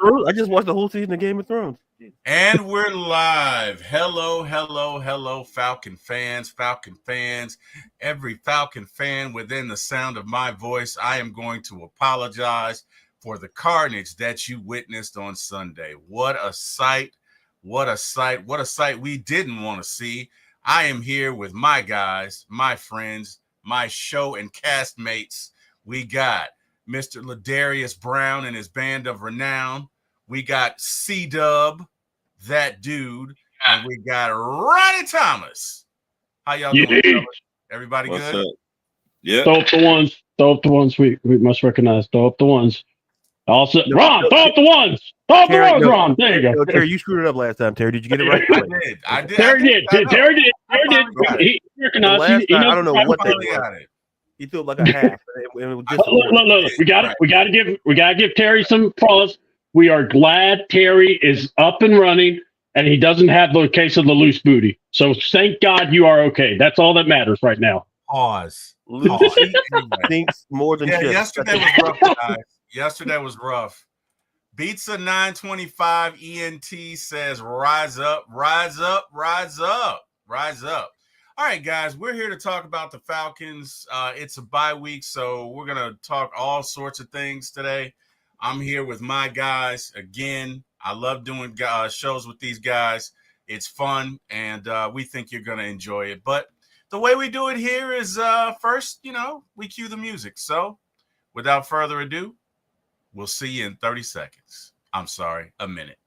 I just watched the whole season of Game of Thrones. And we're live. Hello, Falcon fans, every Falcon fan within the sound of my voice. I am going to apologize for the carnage that you witnessed on Sunday. What a sight we didn't want to see. I am here with my guys, my friends, my show and castmates. We got Mr. Ladarius Brown and his band of renown. We got C-Dub, that dude, and we got Ronnie Thomas. How y'all doing, fellas? Everybody What's good? Up? Yeah. Throw up the ones we must recognize. Throw up the ones. Also, Ron, throw up the ones. Throw up the ones, Ron. There you go. Terry, you screwed it up last time. Terry, did you get it right? I did. Terry did. He recognized. I don't know what they got it. He threw it like a half. Look. We got to give Terry some applause. We are glad Terry is up and running, and he doesn't have the case of the loose booty. So thank God you are okay. That's all that matters right now. Pause. Loose thinks more than chips. Yesterday was rough, guys. Yesterday was rough. Beats a 925 ENT says, rise up. All right, guys, we're here to talk about the Falcons. It's a bye week, so we're going to talk all sorts of things today. I'm here with my guys. Again, I love doing shows with these guys. It's fun, and we think you're going to enjoy it. But the way we do it here is first, we cue the music. So without further ado, we'll see you in 30 seconds. I'm sorry, a minute.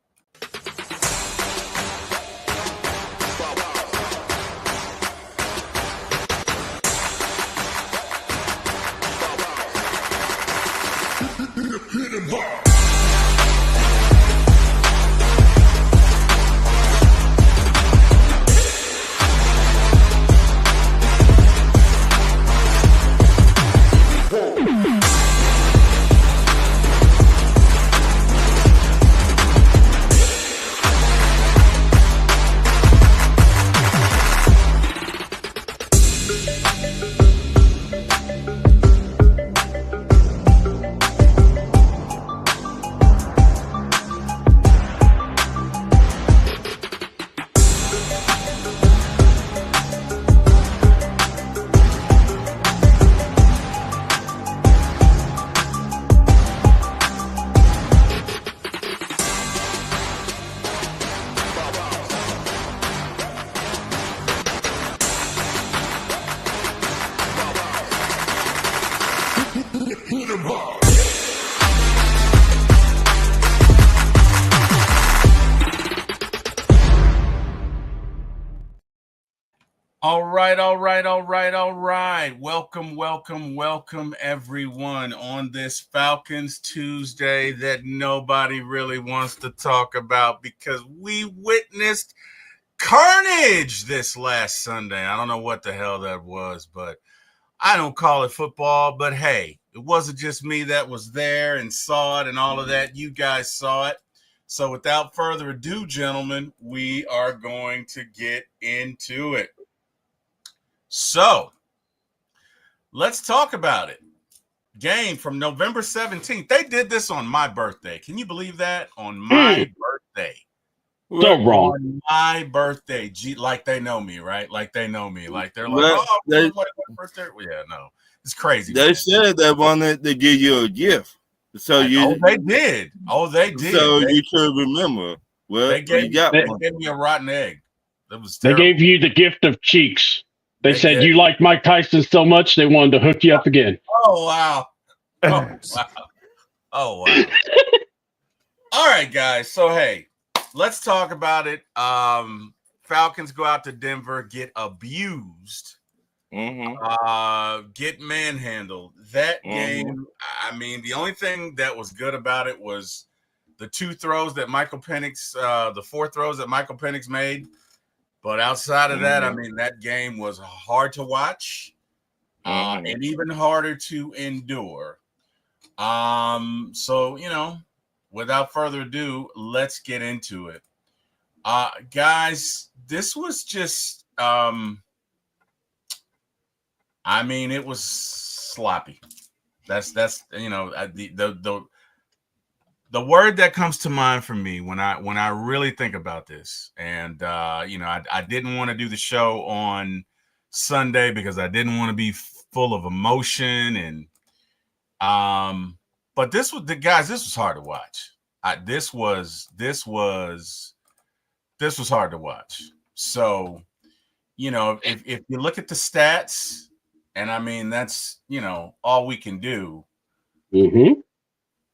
All right. Welcome, everyone, on this Falcons Tuesday that nobody really wants to talk about because we witnessed carnage this last Sunday. I don't know what the hell that was, but I don't call it football. But hey, it wasn't just me that was there and saw it and all of that. You guys saw it. So without further ado, gentlemen, we are going to get into it. So let's talk about it. Game from November 17th. They did this on my birthday. Can you believe that? On my birthday. So wrong. On my birthday. Like they know me, right? Like they know me. Like they're like, birthday? Well, yeah, no. It's crazy. They said they wanted to give you a gift. So they did. So you should remember. Well, they gave me a rotten egg. That was terrible. They gave you the gift of cheeks. They said you like Mike Tyson so much they wanted to hook you up again. Oh wow. Oh wow. All right, guys. So hey, let's talk about it. Falcons go out to Denver, get abused, get manhandled. That game, I mean, the only thing that was good about it was the 2 throws that Michael Penix, the 4 throws that Michael Penix made. But outside of that, I mean, that game was hard to watch and even harder to endure. So, without further ado, let's get into it. Guys, this was just, it was sloppy. That's the word that comes to mind for me when I really think about this, and I didn't want to do the show on Sunday because I didn't want to be full of emotion, and but this was hard to watch. This was hard to watch. So, if you look at the stats, and I mean that's all we can do. Mm-hmm.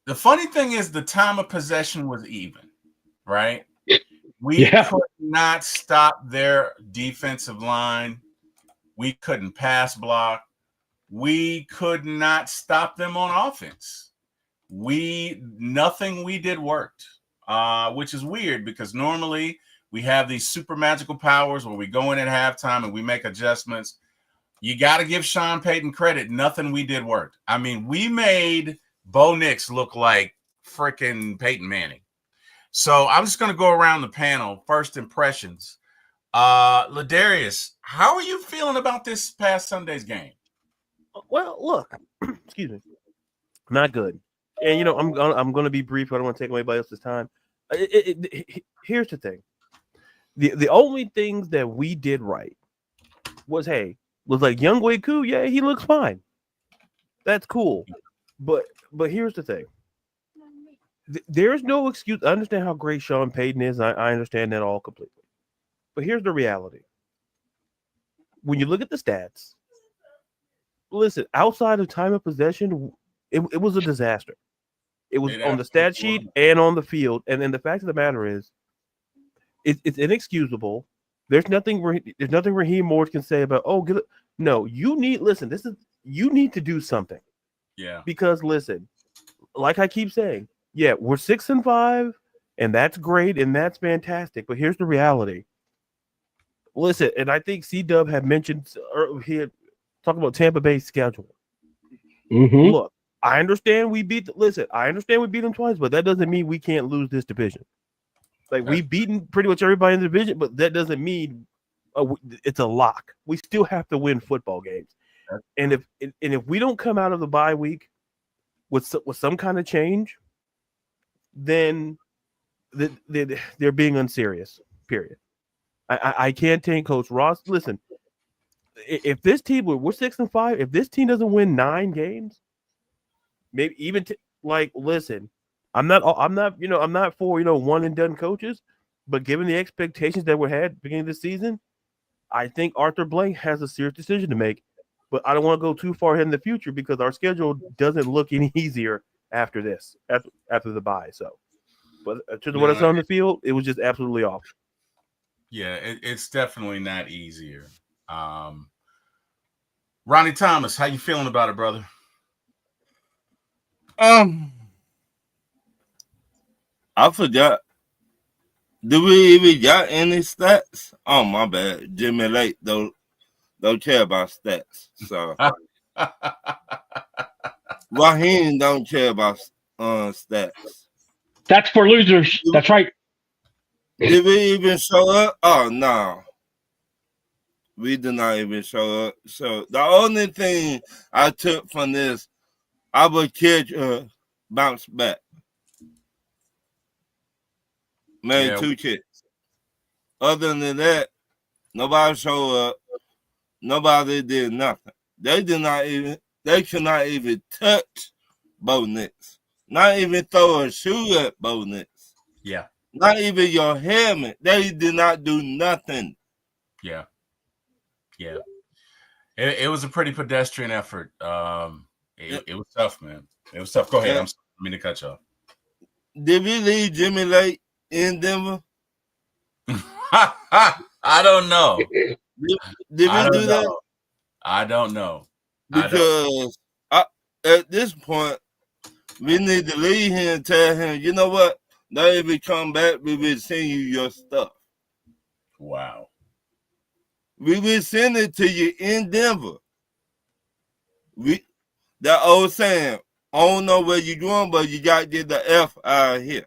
The funny thing is the time of possession was even, right? We could not stop their defensive line. We couldn't pass block. We could not stop them on offense. Nothing we did worked, which is weird because normally we have these super magical powers where we go in at halftime and we make adjustments. You got to give Sean Payton credit. Nothing we did worked. I mean, we made Bo Nix look like freaking Peyton Manning. So I'm just going to go around the panel. First impressions. Ladarius, how are you feeling about this past Sunday's game? Well, look, excuse me, not good. And I'm going to be brief. I don't want to take away anybody else's time. Here's the thing: the only things that we did right was like Younghoe Koo. Yeah, he looks fine. That's cool. But here's the thing: there's no excuse. I understand how great Sean Payton is. I understand that all completely. But here's the reality: when you look at the stats, listen, outside of time of possession, it was a disaster. It was on the stat sheet and on the field. And then the fact of the matter is, it's inexcusable. There's nothing Raheem Morris can say about, no, you need to do something. Yeah. Because listen, like I keep saying, yeah, we're 6-5, and that's great and that's fantastic. But here's the reality. Listen, and I think C-Dub had mentioned, or he had talked about Tampa Bay's schedule. Mm-hmm. Look, I understand we beat them twice, but that doesn't mean we can't lose this division. Like, we've beaten pretty much everybody in the division, but that doesn't mean it's a lock. We still have to win football games. And if we don't come out of the bye week with some kind of change, then they're being unserious. Period. I can't take Coach Ross. Listen, if this team we're 6-5, if this team doesn't win 9 games, maybe even listen, I'm not for one and done coaches, but given the expectations that we had beginning of the season, I think Arthur Blank has a serious decision to make. But I don't want to go too far ahead in the future because our schedule doesn't look any easier after this, after the bye. So, but to what I saw on the field, it was just absolutely off. Yeah, it's definitely not easier. Ronnie Thomas, how you feeling about it, brother? I forgot. Do we even got any stats? Oh, my bad. Jimmy Lake don't care about stats. So Raheem don't care about stats. That's for losers. That's right. Did we even show up? Oh, no. We did not even show up. So the only thing I took from this, our kids bounce back. Made 2 kids. Other than that, nobody showed up. Nobody did nothing. They could not even touch Bo Nix. Not even throw a shoe at Bo Nix. Yeah. Not even your helmet. They did not do nothing. Yeah. Yeah. It was a pretty pedestrian effort. It was tough, man. It was tough. Go ahead. I'm sorry. I mean to cut you off. Did we leave Jimmy Lake in Denver? I don't know. Did we do that? I don't know. Because at this point, we need to leave him and tell him, you know what? Now if we come back, we will send you your stuff. Wow. We will send it to you in Denver. That old saying, I don't know where you're going, but you got to get the F out of here.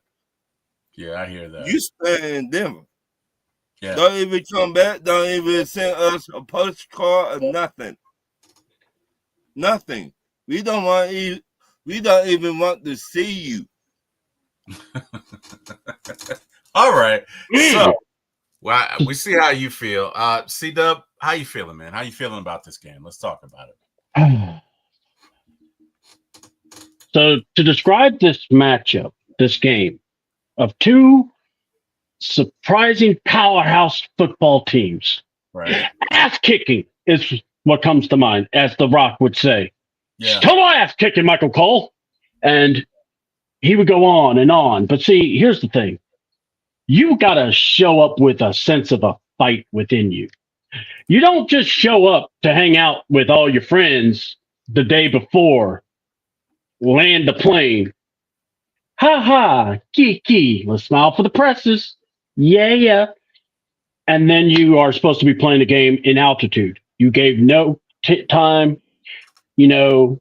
Yeah, I hear that. You stay in Denver. Yeah. Don't even come back. Don't even send us a postcard or nothing. Nothing. We don't even want to see you. All right. So we see how you feel. C-Dub, how you feeling, man? How you feeling about this game? Let's talk about it. So to describe this matchup, this game of two surprising powerhouse football teams, right? Ass kicking is what comes to mind, as The Rock would say. Yeah. Total ass kicking, Michael Cole. And he would go on and on. But see, here's the thing. You got to show up with a sense of a fight within you. You don't just show up to hang out with all your friends the day before, land the plane. Ha ha, kiki. Let's smile for the presses. Yeah. And then you are supposed to be playing the game in altitude. You gave no time. You know,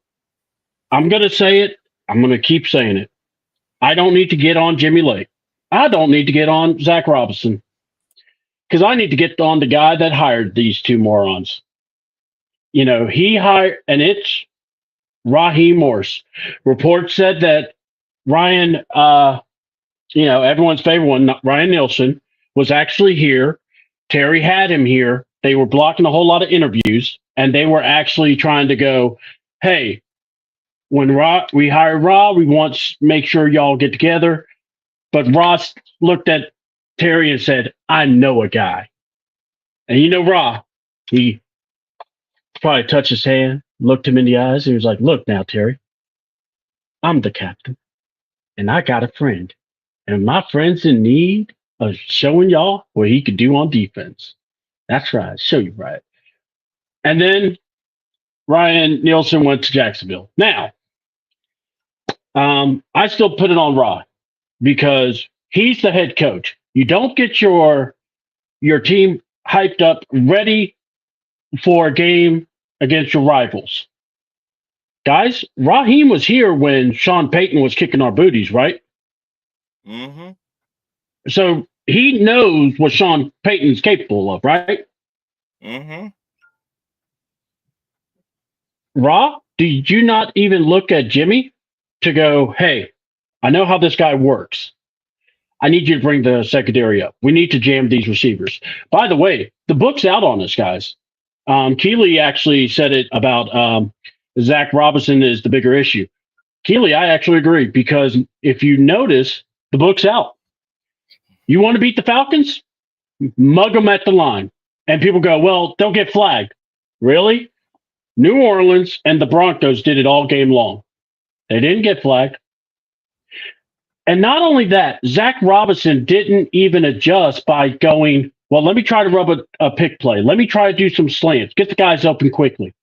I'm going to say it. I'm going to keep saying it. I don't need to get on Jimmy Lake. I don't need to get on Zach Robinson. Because I need to get on the guy that hired these two morons. You know, he hired, and Raheem Morse. Reports said that Ryan, everyone's favorite one, Ryan Nielsen, was actually here. Terry had him here. They were blocking a whole lot of interviews, and they were actually trying to go, hey, when we hire Ra, we want to make sure y'all get together. But Ross looked at Terry and said, I know a guy. And you know Ra, he probably touched his hand, looked him in the eyes, and he was like, look now, Terry, I'm the captain, and I got a friend. And my friend's in need of showing y'all what he could do on defense. That's right. Show you right. And then Ryan Nielsen went to Jacksonville. Now, I still put it on Rod because he's the head coach. You don't get your team hyped up, ready for a game against your rivals. Guys, Raheem was here when Sean Payton was kicking our booties, right? Mm-hmm. So he knows what Sean Payton's capable of, right? Mm-hmm. Ra, did you not even look at Jimmy to go, hey, I know how this guy works. I need you to bring the secondary up. We need to jam these receivers. By the way, the book's out on this, guys. Keely actually said it about Zach Robinson is the bigger issue. Keely, I actually agree, because if you notice, the book's out. You want to beat the Falcons? Mug them at the line. And people go, well, they'll get flagged. Really? New Orleans and the Broncos did it all game long. They didn't get flagged. And not only that, Zach Robinson didn't even adjust by going, well, let me try to rub a pick play. Let me try to do some slants. Get the guys open quickly.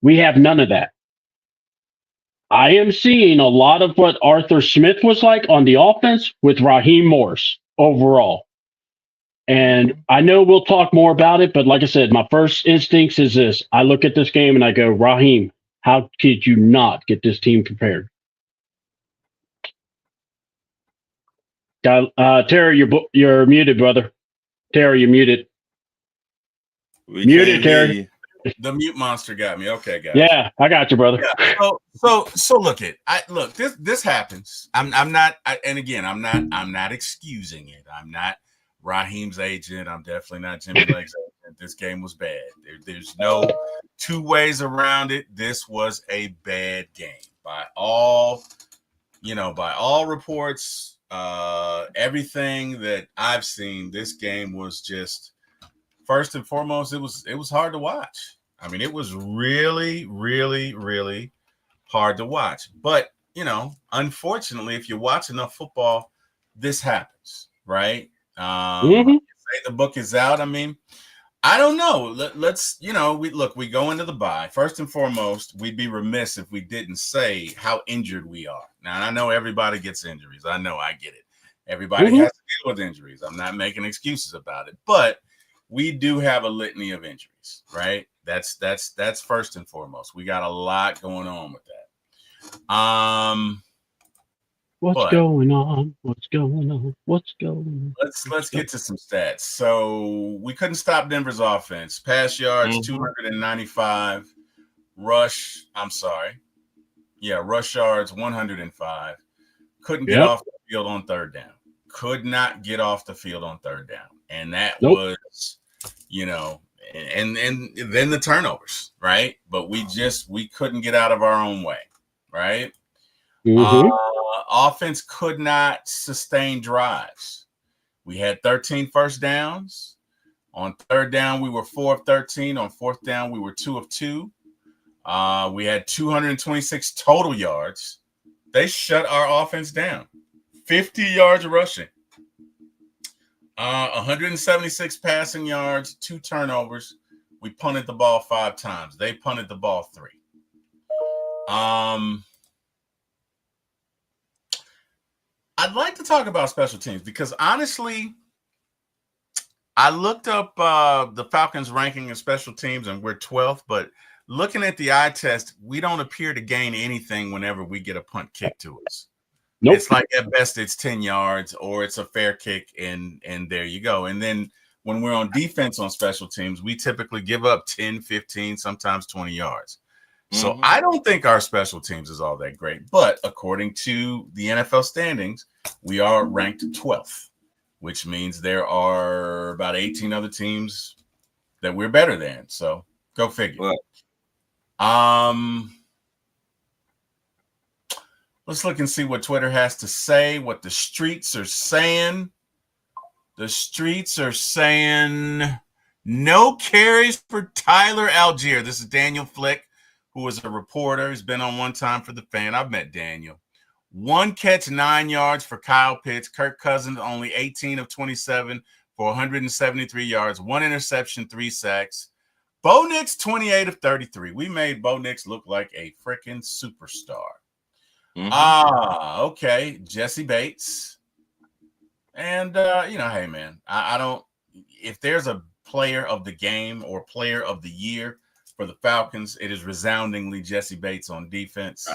We have none of that. I am seeing a lot of what Arthur Smith was like on the offense with Raheem Morse overall. And I know we'll talk more about it, but like I said, my first instinct is this. I look at this game and I go, Raheem, how could you not get this team prepared? Terry, you're muted, brother. Terry, you're muted. Muted, Terry. The mute monster got me. Okay, guys. Yeah, I got you, brother. Yeah, so look it. This happens. I'm not excusing it. I'm not Raheem's agent. I'm definitely not Jimmy Lake's agent. This game was bad. There's no two ways around it. This was a bad game by all reports. Everything that I've seen, this game was just, first and foremost, it was hard to watch. I mean, it was really, really, really hard to watch. But, unfortunately, if you watch enough football, this happens, right? Say the book is out. I mean, I don't know. Let's, we go into the bye. First and foremost, we'd be remiss if we didn't say how injured we are. Now, I know everybody gets injuries. I know, I get it. Everybody has to deal with injuries. I'm not making excuses about it, but we do have a litany of injuries, right? That's first and foremost. We got a lot going on with that. What's going on? What's going on? What's going on? Let's get to some stats. So we couldn't stop Denver's offense. Pass yards 295. Rush yards 105. Couldn't get off the field on third down. Could not get off the field on third down. And that was, and then the turnovers, right? But we couldn't get out of our own way, right? Mm-hmm. Offense could not sustain drives. We had 13 first downs. On third down, we were 4 of 13. On fourth down, we were 2 of 2. We had 226 total yards. They shut our offense down. 50 yards rushing. 176 passing yards, 2 turnovers. We punted the ball 5 times. They punted the ball 3. I'd like to talk about special teams because honestly, I looked up the Falcons ranking of special teams and we're 12th, but looking at the eye test, we don't appear to gain anything whenever we get a punt kick to us. Nope. It's like at best it's 10 yards or it's a fair kick and there you go. And then when we're on defense on special teams, we typically give up 10, 15, sometimes 20 yards. So I don't think our special teams is all that great. But according to the NFL standings, we are ranked 12th, which means there are about 18 other teams that we're better than. So go figure. Let's look and see what Twitter has to say, what the streets are saying. The streets are saying no carries for Tyler Algier. This is Daniel Flick, who is a reporter. He's been on One Time for the Fan. I've met Daniel. 1 catch, 9 yards for Kyle Pitts. Kirk Cousins only 18 of 27 for 173 yards, 1 interception, 3 sacks. Bo Nix 28 of 33. We made Bo Nix look like a freaking superstar. Okay. Jesse Bates. And, hey, man, I don't – if there's a player of the game or player of the year for the Falcons, it is resoundingly Jesse Bates on defense.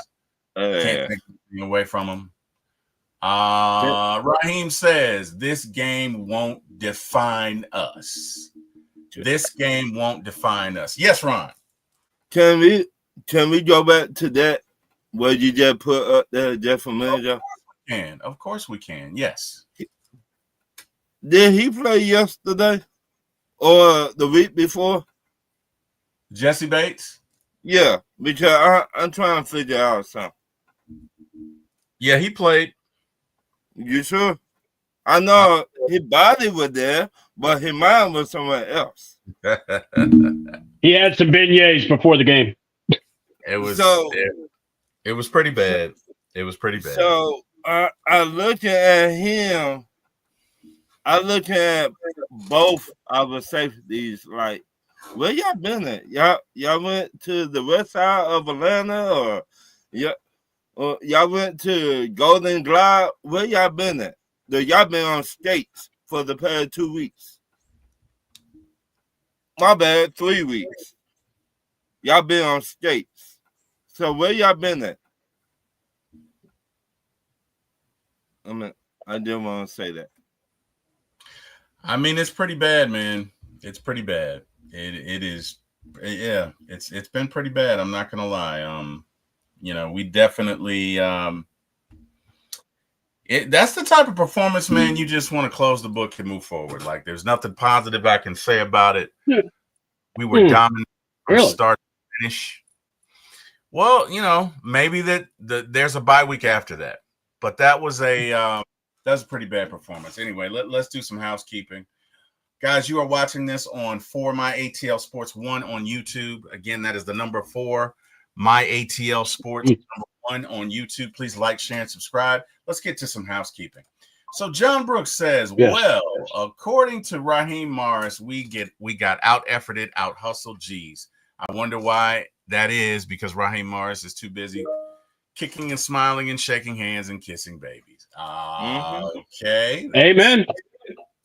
Can't take anything away from him. Raheem says, this game won't define us. This game won't define us. Yes, Ron. Can we go back to that where you just put up there just a minute ago? Of course we can. Yes. Did he play yesterday or the week before? Jesse Bates? Yeah, because I'm trying to figure out something. Yeah, he played. You sure? I know his body was there, but his mind was somewhere else. He had some beignets before the game. It was pretty bad. It was pretty bad. So I look at him. I look at both our safeties like, where y'all been at? Y'all went to the west side of Atlanta, or y'all went to Golden Glide? Where y'all been at? Y'all been on skates for the past 2 weeks. My bad, 3 weeks. Y'all been on skates. So where y'all been at? I didn't want to say that. I mean, it's pretty bad, man. It's pretty bad. It is. Yeah, it's been pretty bad. I'm not gonna lie. We definitely. That's the type of performance, man. You just want to close the book and move forward. Like, there's nothing positive I can say about it. We were dominant from start to finish. Well, maybe there's a bye week after that, but that was a pretty bad performance. Anyway, let's do some housekeeping. Guys, you are watching this on 4 My ATL Sports 1 on YouTube. Again, that is the number 4 My ATL Sports number 1 on YouTube. Please like, share, and subscribe. Let's get to some housekeeping. So John Brooks says, according to Raheem Morris, we got out-efforted, out-hustled. Geez, I wonder why that is, because Raheem Morris is too busy kicking and smiling and shaking hands and kissing babies. Okay. Amen.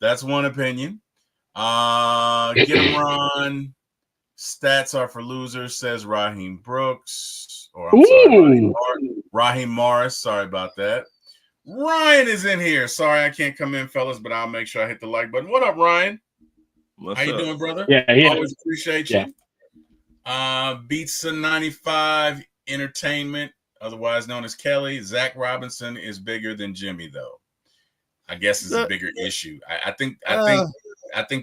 That's one opinion. Get him Ron. Stats are for losers, says Raheem Brooks. Or I'm sorry, Raheem Morris. Sorry about that. Ryan is in here. Sorry I can't come in, fellas, but I'll make sure I hit the like button. What up, Ryan? How you doing, brother? Yeah, always appreciate you. Beats 95 Entertainment. otherwise known as Kelly. Zach Robinson is bigger than Jimmy, though. I guess it's a bigger issue. I think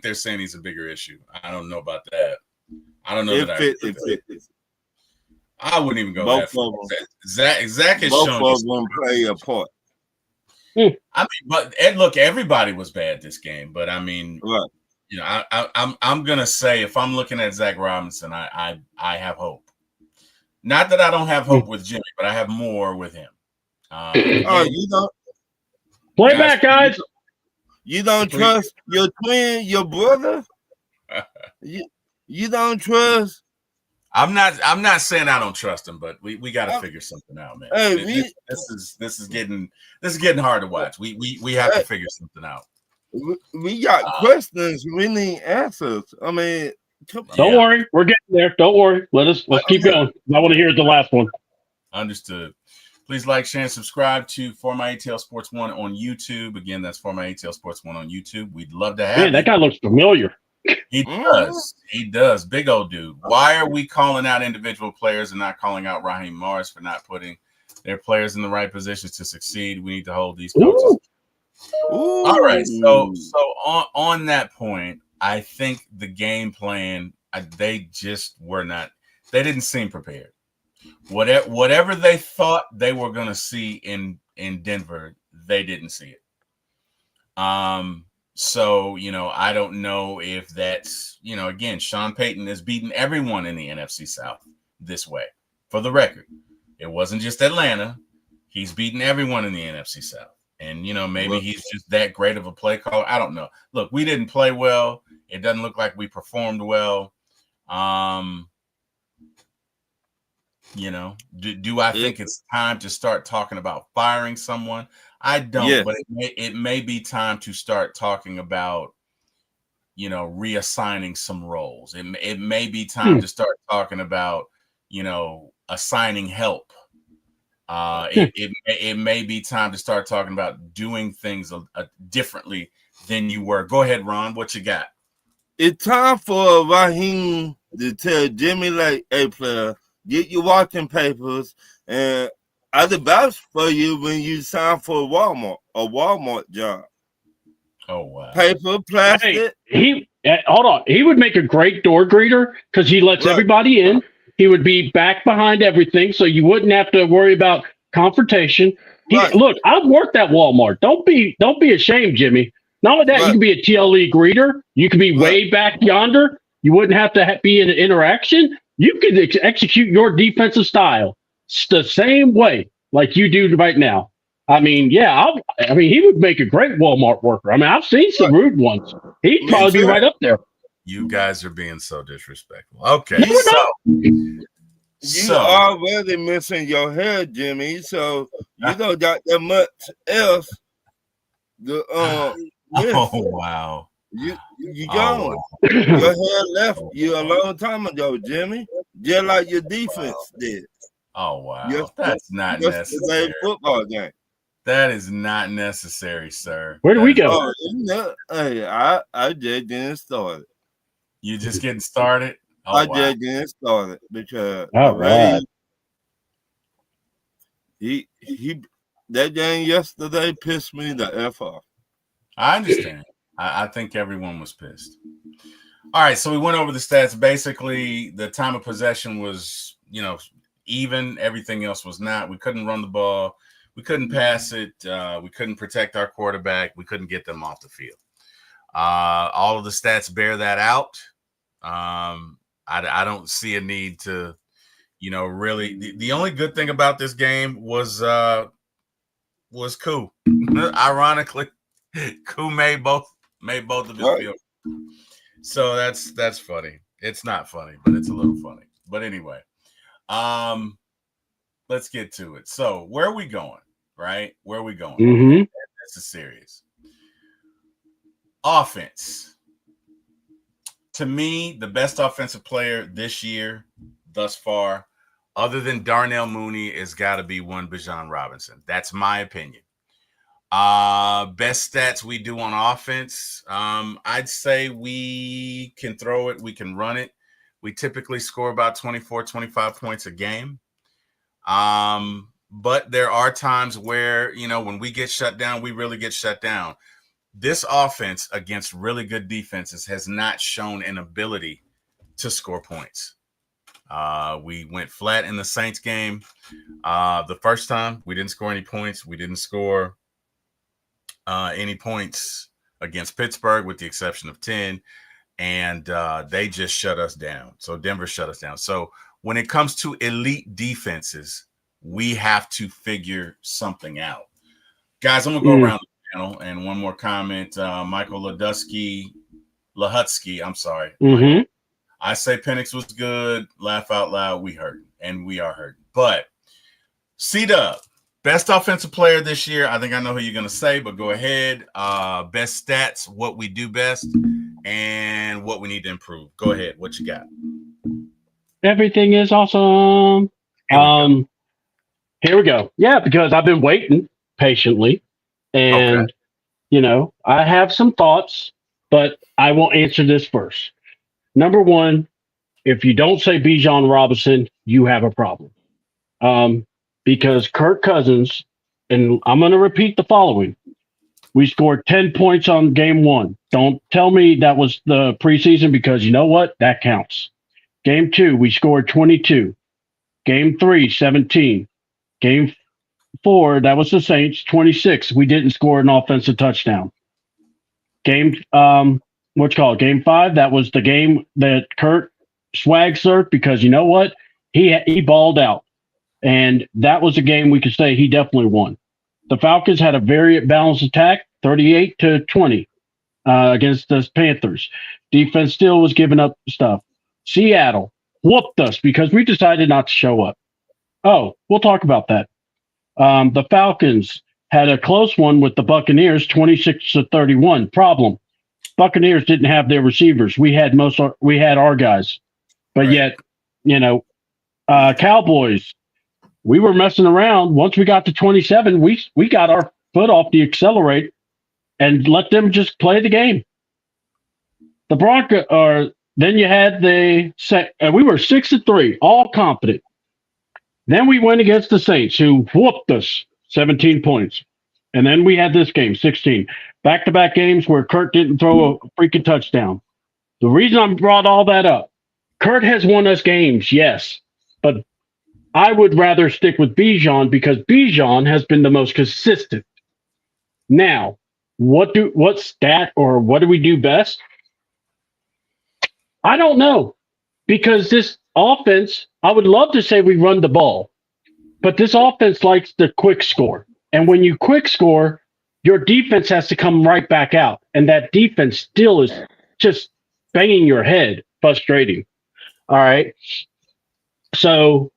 they're saying he's a bigger issue. I don't know about that. I don't know I wouldn't even go that far. Zach has shown both of them play a part. I mean, but look, everybody was bad this game. But I mean, right. You know, I'm gonna say if I'm looking at Zach Robinson, I have hope. Not that I don't have hope with Jimmy, but I have more with him. You don't play back, guys. You don't trust your twin, your brother. You don't trust. I'm not saying I don't trust him, but we got to figure something out, man. Hey, this is getting hard to watch. We have to figure something out. We got questions. We need answers. I mean, don't worry, we're getting there. Don't worry. Let's keep going. I want to hear the last one. Understood. Please like, share, and subscribe to For My ATL Sports 1 on YouTube. Again, that's For My ATL Sports 1 on YouTube. We'd love to have you. That guy looks familiar. He does. He does. Big old dude. Why are we calling out individual players and not calling out Raheem Morris for not putting their players in the right positions to succeed? We need to hold these coaches. Ooh. All right. So on that point, I think the game plan, they just were not. They didn't seem prepared. Whatever they thought they were going to see in Denver, they didn't see it. So, you know, I don't know if that's, you know, again, Sean Payton has beaten everyone in the NFC South this way. For the record, it wasn't just Atlanta. He's beaten everyone in the NFC South. And, you know, maybe he's just that great of a play caller. I don't know. Look, we didn't play well. It doesn't look like we performed well. You know, do I think it's time to start talking about firing someone? I don't, but it may be time to start talking about, you know, reassigning some roles. It may be time to start talking about, you know, assigning help. It may be time to start talking about doing things differently than you were. Go ahead, Ron. What you got? It's time for Raheem to tell Jimmy, like, hey, player, get your watching papers, and I'd vouch for you when you sign for a Walmart job. Oh, wow. Paper, plastic. Hey, hold on. He would make a great door greeter because he lets everybody in. He would be back behind everything, so you wouldn't have to worry about confrontation. Look, I've worked at Walmart. Don't be ashamed, Jimmy. Not only that, you can be a TLE greeter. You can be way back yonder. You wouldn't have to be in an interaction. You can execute your defensive style the same way like you do right now. I mean, he would make a great Walmart worker. I mean, I've seen some rude ones. He'd probably be right up there. You guys are being so disrespectful. Okay. You already missing your hair, Jimmy, so you don't got that much else. Oh, wow. You gone. Your hair left you a long time ago, Jimmy. Just like your defense did. Oh, wow. That's not necessary. Football game. That is not necessary, sir. Where do we go? Hey, I just getting started. You just getting started? Just getting started because he that game yesterday pissed me the F off. I understand. I think everyone was pissed. All right, so we went over the stats. Basically, the time of possession was, you know, even. Everything else was not. We couldn't run the ball. We couldn't pass it. We couldn't protect our quarterback. We couldn't get them off the field. All of the stats bear that out. I don't see a need to, you know, really. The only good thing about this game was Koo. Ironically, Koo made both of his field. So that's funny. It's not funny, but it's a little funny. But anyway, let's get to it. So where are we going? Right? Where are we going? Mm-hmm. This is serious. Offense. To me, the best offensive player this year, thus far, other than Darnell Mooney, has got to be one Bijan Robinson. That's my opinion. Best stats we do on offense. I'd say we can throw it. We can run it. We typically score about 24, 25 points a game. But there are times where, when we get shut down, we really get shut down. This offense against really good defenses has not shown an ability to score points. We went flat in the Saints game. The first time we didn't score any points. We didn't score any points against Pittsburgh with the exception of 10. And they just shut us down. So Denver shut us down. So when it comes to elite defenses, we have to figure something out. Guys, I'm going to go around the panel. And one more comment. Michael Lahutsky, I'm sorry. Mm-hmm. I say Penix was good. Laugh out loud. We hurt. And we are hurt. But C-Dub, best offensive player this year. I think I know who you're going to say, but go ahead. Best stats, what we do best, and what we need to improve. Go ahead. What you got? Everything is awesome. Here we go. Yeah, because I've been waiting patiently. And, I have some thoughts, but I will answer this first. Number one, if you don't say Bijan Robinson, you have a problem. Because Kirk Cousins, and I'm going to repeat the following. We scored 10 points on game 1. Don't tell me that was the preseason because you know what? That counts. Game 2, we scored 22. Game 3, 17. Game 4, that was the Saints, 26. We didn't score an offensive touchdown. Game 5, that was the game that Kurt swag surfed because you know what? He balled out. And that was a game we could say he definitely won. The Falcons had a very balanced attack, 38-20 against the Panthers. Defense still was giving up stuff. Seattle whooped us because we decided not to show up. Oh, we'll talk about that. The Falcons had a close one with the Buccaneers, 26-31. Problem: Buccaneers didn't have their receivers. We had our guys, but yet, Cowboys. We were messing around. Once we got to 27, we got our foot off the accelerator and let them just play the game. The Broncos, then you had we were 6-3, all confident. Then we went against the Saints, who whooped us 17 points. And then we had this game, 16. Back-to-back games where Kurt didn't throw a freaking touchdown. The reason I brought all that up, Kurt has won us games, yes, but I would rather stick with Bijan because Bijan has been the most consistent. Now, what do we do best? I don't know, because this offense, I would love to say we run the ball, but this offense likes the quick score. And when you quick score, your defense has to come right back out. And that defense still is just banging your head, frustrating. All right. So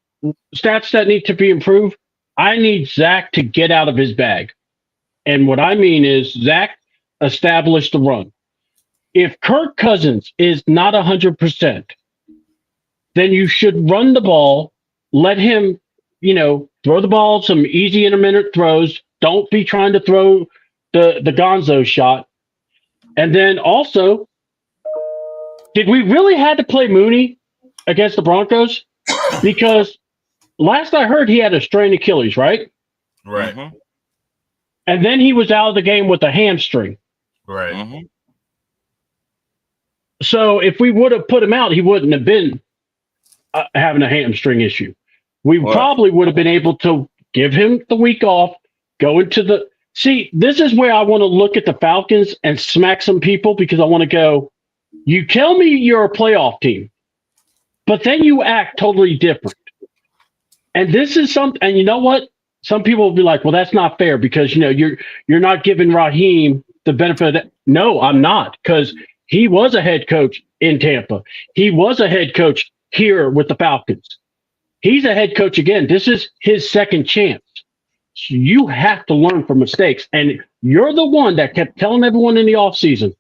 stats that need to be improved. I need Zach to get out of his bag. And what I mean is Zach established the run. If Kirk Cousins is not 100%, then you should run the ball, let him, throw the ball, some easy intermittent throws. Don't be trying to throw the gonzo shot. And then also, did we really have to play Mooney against the Broncos? Because last I heard, he had a strained Achilles, right? Right. Mm-hmm. And then he was out of the game with a hamstring. Right. Mm-hmm. So if we would have put him out, he wouldn't have been having a hamstring issue. We probably would have been able to give him the week off, go into the – see, this is where I want to look at the Falcons and smack some people because I want to go, you tell me you're a playoff team, but then you act totally different. And this is something – and you know what? Some people will be like, well, that's not fair because, you're not giving Raheem the benefit of that. No, I'm not, because he was a head coach in Tampa. He was a head coach here with the Falcons. He's a head coach again. This is his second chance. So you have to learn from mistakes. And you're the one that kept telling everyone in the offseason,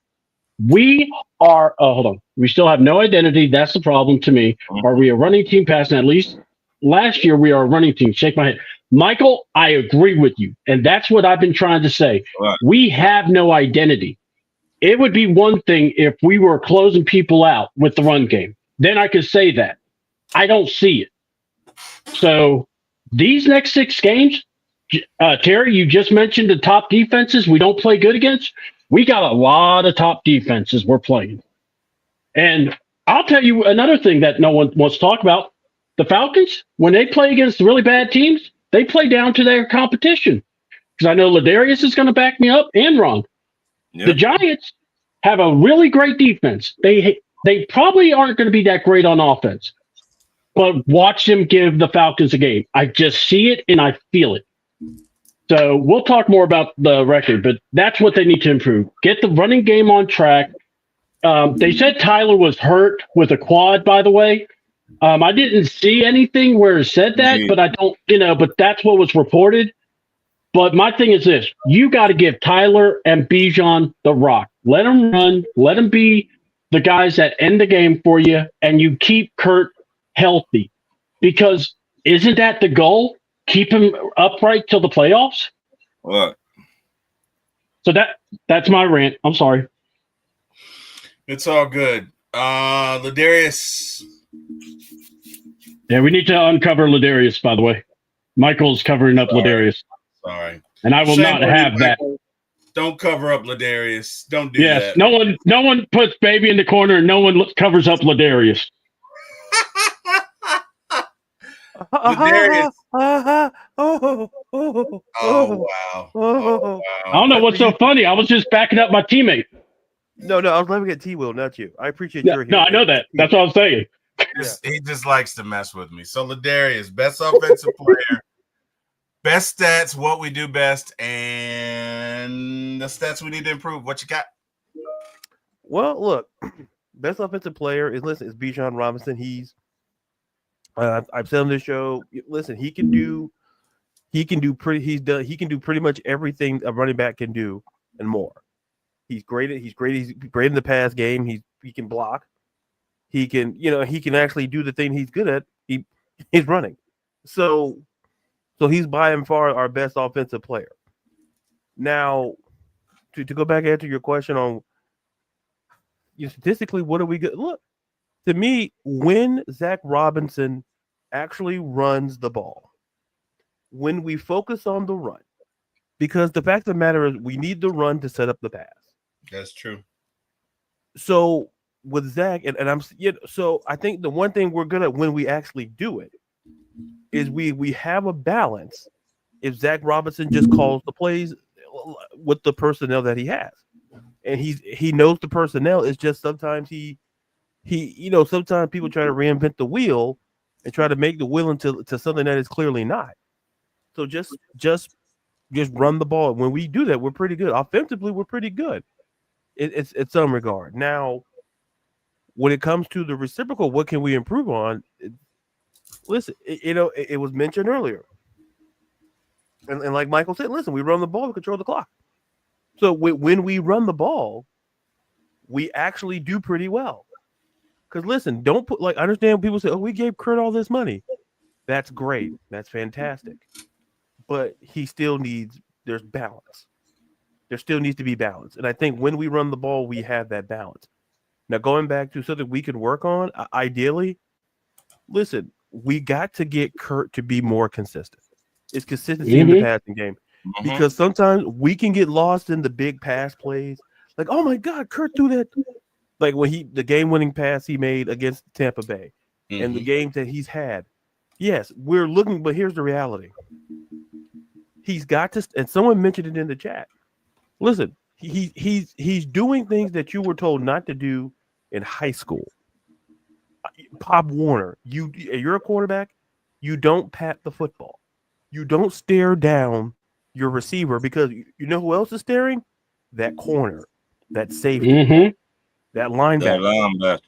we are, hold on, we still have no identity. That's the problem to me. Are we a running team passing? At least last year we are a running team. Shake my head. Michael, I agree with you. And that's what I've been trying to say. Right. We have no identity. It would be one thing if we were closing people out with the run game. Then I could say that. I don't see it. So these next 6 games, Terry, you just mentioned the top defenses we don't play good against. We got a lot of top defenses we're playing. And I'll tell you another thing that no one wants to talk about. The Falcons, when they play against really bad teams, they play down to their competition. Because I know Ladarius is going to back me up and Ron. Yep. The Giants have a really great defense. They probably aren't going to be that great on offense. But watch them give the Falcons a game. I just see it and I feel it. So we'll talk more about the record, but that's what they need to improve. Get the running game on track. They said Tyler was hurt with a quad, by the way. I didn't see anything where it said that, but I don't, but that's what was reported. But my thing is this. You got to give Tyler and Bijan the rock. Let them run. Let them be the guys that end the game for you, and you keep Kurt healthy. Because isn't that the goal? Keep him upright till the playoffs? What? So that's my rant. I'm sorry. It's all good. Ladarius. Yeah, we need to uncover Ladarius, by the way. Michael's covering up Ladarius. Sorry. And I will not have that. Don't cover up Ladarius. Don't do that. Yes, no one puts baby in the corner and no one covers up Ladarius. Ladarius. Oh, wow. Oh, wow. I don't know what's so funny. I was just backing up my teammate. No, I was laughing at T-Will, not you. I appreciate your No, I know that. That's what I'm saying. He just likes to mess with me. So Ladarius, best offensive player, best stats, what we do best, and the stats we need to improve. What you got? Well, look, best offensive player is Bijan Robinson. He's I've said on this show. Listen, he can do pretty much everything a running back can do and more. He's great in the pass game. He can block. He can actually do the thing he's good at. He's running. So he's by and far our best offensive player. Now, to go back and answer your question on statistically, what are we good? Look, to me, when Zach Robinson actually runs the ball, when we focus on the run, because the fact of the matter is we need the run to set up the pass. That's true. So with Zach, so I think the one thing we're good at when we actually do it is we have a balance. If Zach Robinson just calls the plays with the personnel that he has, and he knows the personnel, it's just sometimes sometimes people try to reinvent the wheel and try to make the wheel into something that is clearly not. So just run the ball. When we do that, we're pretty good. Offensively, we're pretty good. It's some regard. Now, when it comes to the reciprocal, what can we improve on? Listen, it was mentioned earlier. And like Michael said, listen, we run the ball, we control the clock. So when we run the ball, we actually do pretty well. Because listen, don't put I understand people say, oh, we gave Kurt all this money. That's great. That's fantastic. But there's balance. There still needs to be balance. And I think when we run the ball, we have that balance. Now, going back to something we can work on, ideally, listen, we got to get Kurt to be more consistent. It's consistency in the passing game. Mm-hmm. Because sometimes we can get lost in the big pass plays. Like, oh, my God, Kurt threw that. Like when the game-winning pass he made against Tampa Bay and the games that he's had. Yes, we're looking, but here's the reality. He's got to, and someone mentioned it in the chat. Listen, he's doing things that you were told not to do in high school. Pop Warner, you're a quarterback. You don't pat the football. You don't stare down your receiver because you know who else is staring? That corner, that safety, that linebacker.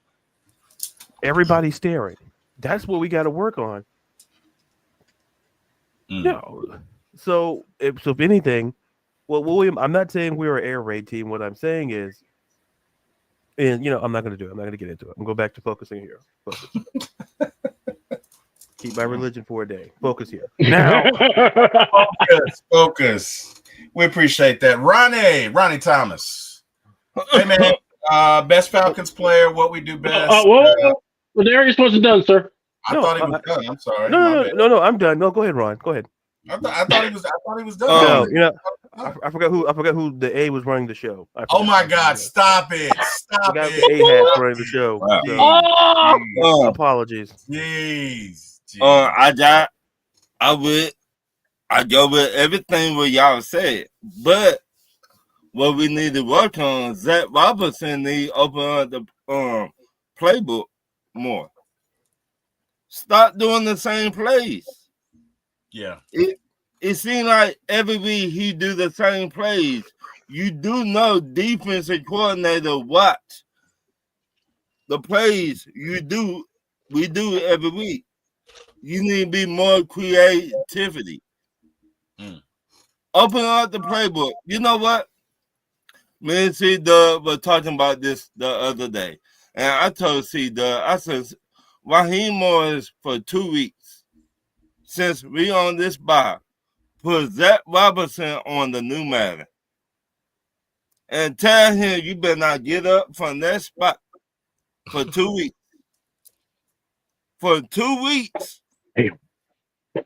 Everybody's staring. That's what we got to work on. No. So if anything, well, William, I'm not saying we're an air raid team. What I'm saying is, and I'm not going to do it. I'm not going to get into it. I'm going to go back to focusing here. Focus. Keep my religion for a day. Focus here. Now, focus. We appreciate that. Ronnie Thomas. Hey, man. Best Falcons player, what we do best. Well, Ladarius wasn't done, sir. I thought he was done. I'm sorry. No. I'm done. No, go ahead, Ron. Go ahead. I thought he was done. No, you know, I forgot who the A was running the show. Oh my God! Stop it! Stop the it! A hat running the show. Wow. So, apologies. Jeez. I go with everything what y'all said, but what we need to work on, Zach Robertson need to open up the playbook more. Stop doing the same plays. Yeah. It seems like every week he do the same plays. You do know defensive coordinator watch the plays we do every week. You need to be more creativity. Open up the playbook. You know what? Me and C-Dub were talking about this the other day. And I told C-Dub, I said, Raheem Morris for 2 weeks. Since we on this bye, put Zach Robertson on the new Madden. And tell him you better not get up from that spot for 2 weeks. For 2 weeks,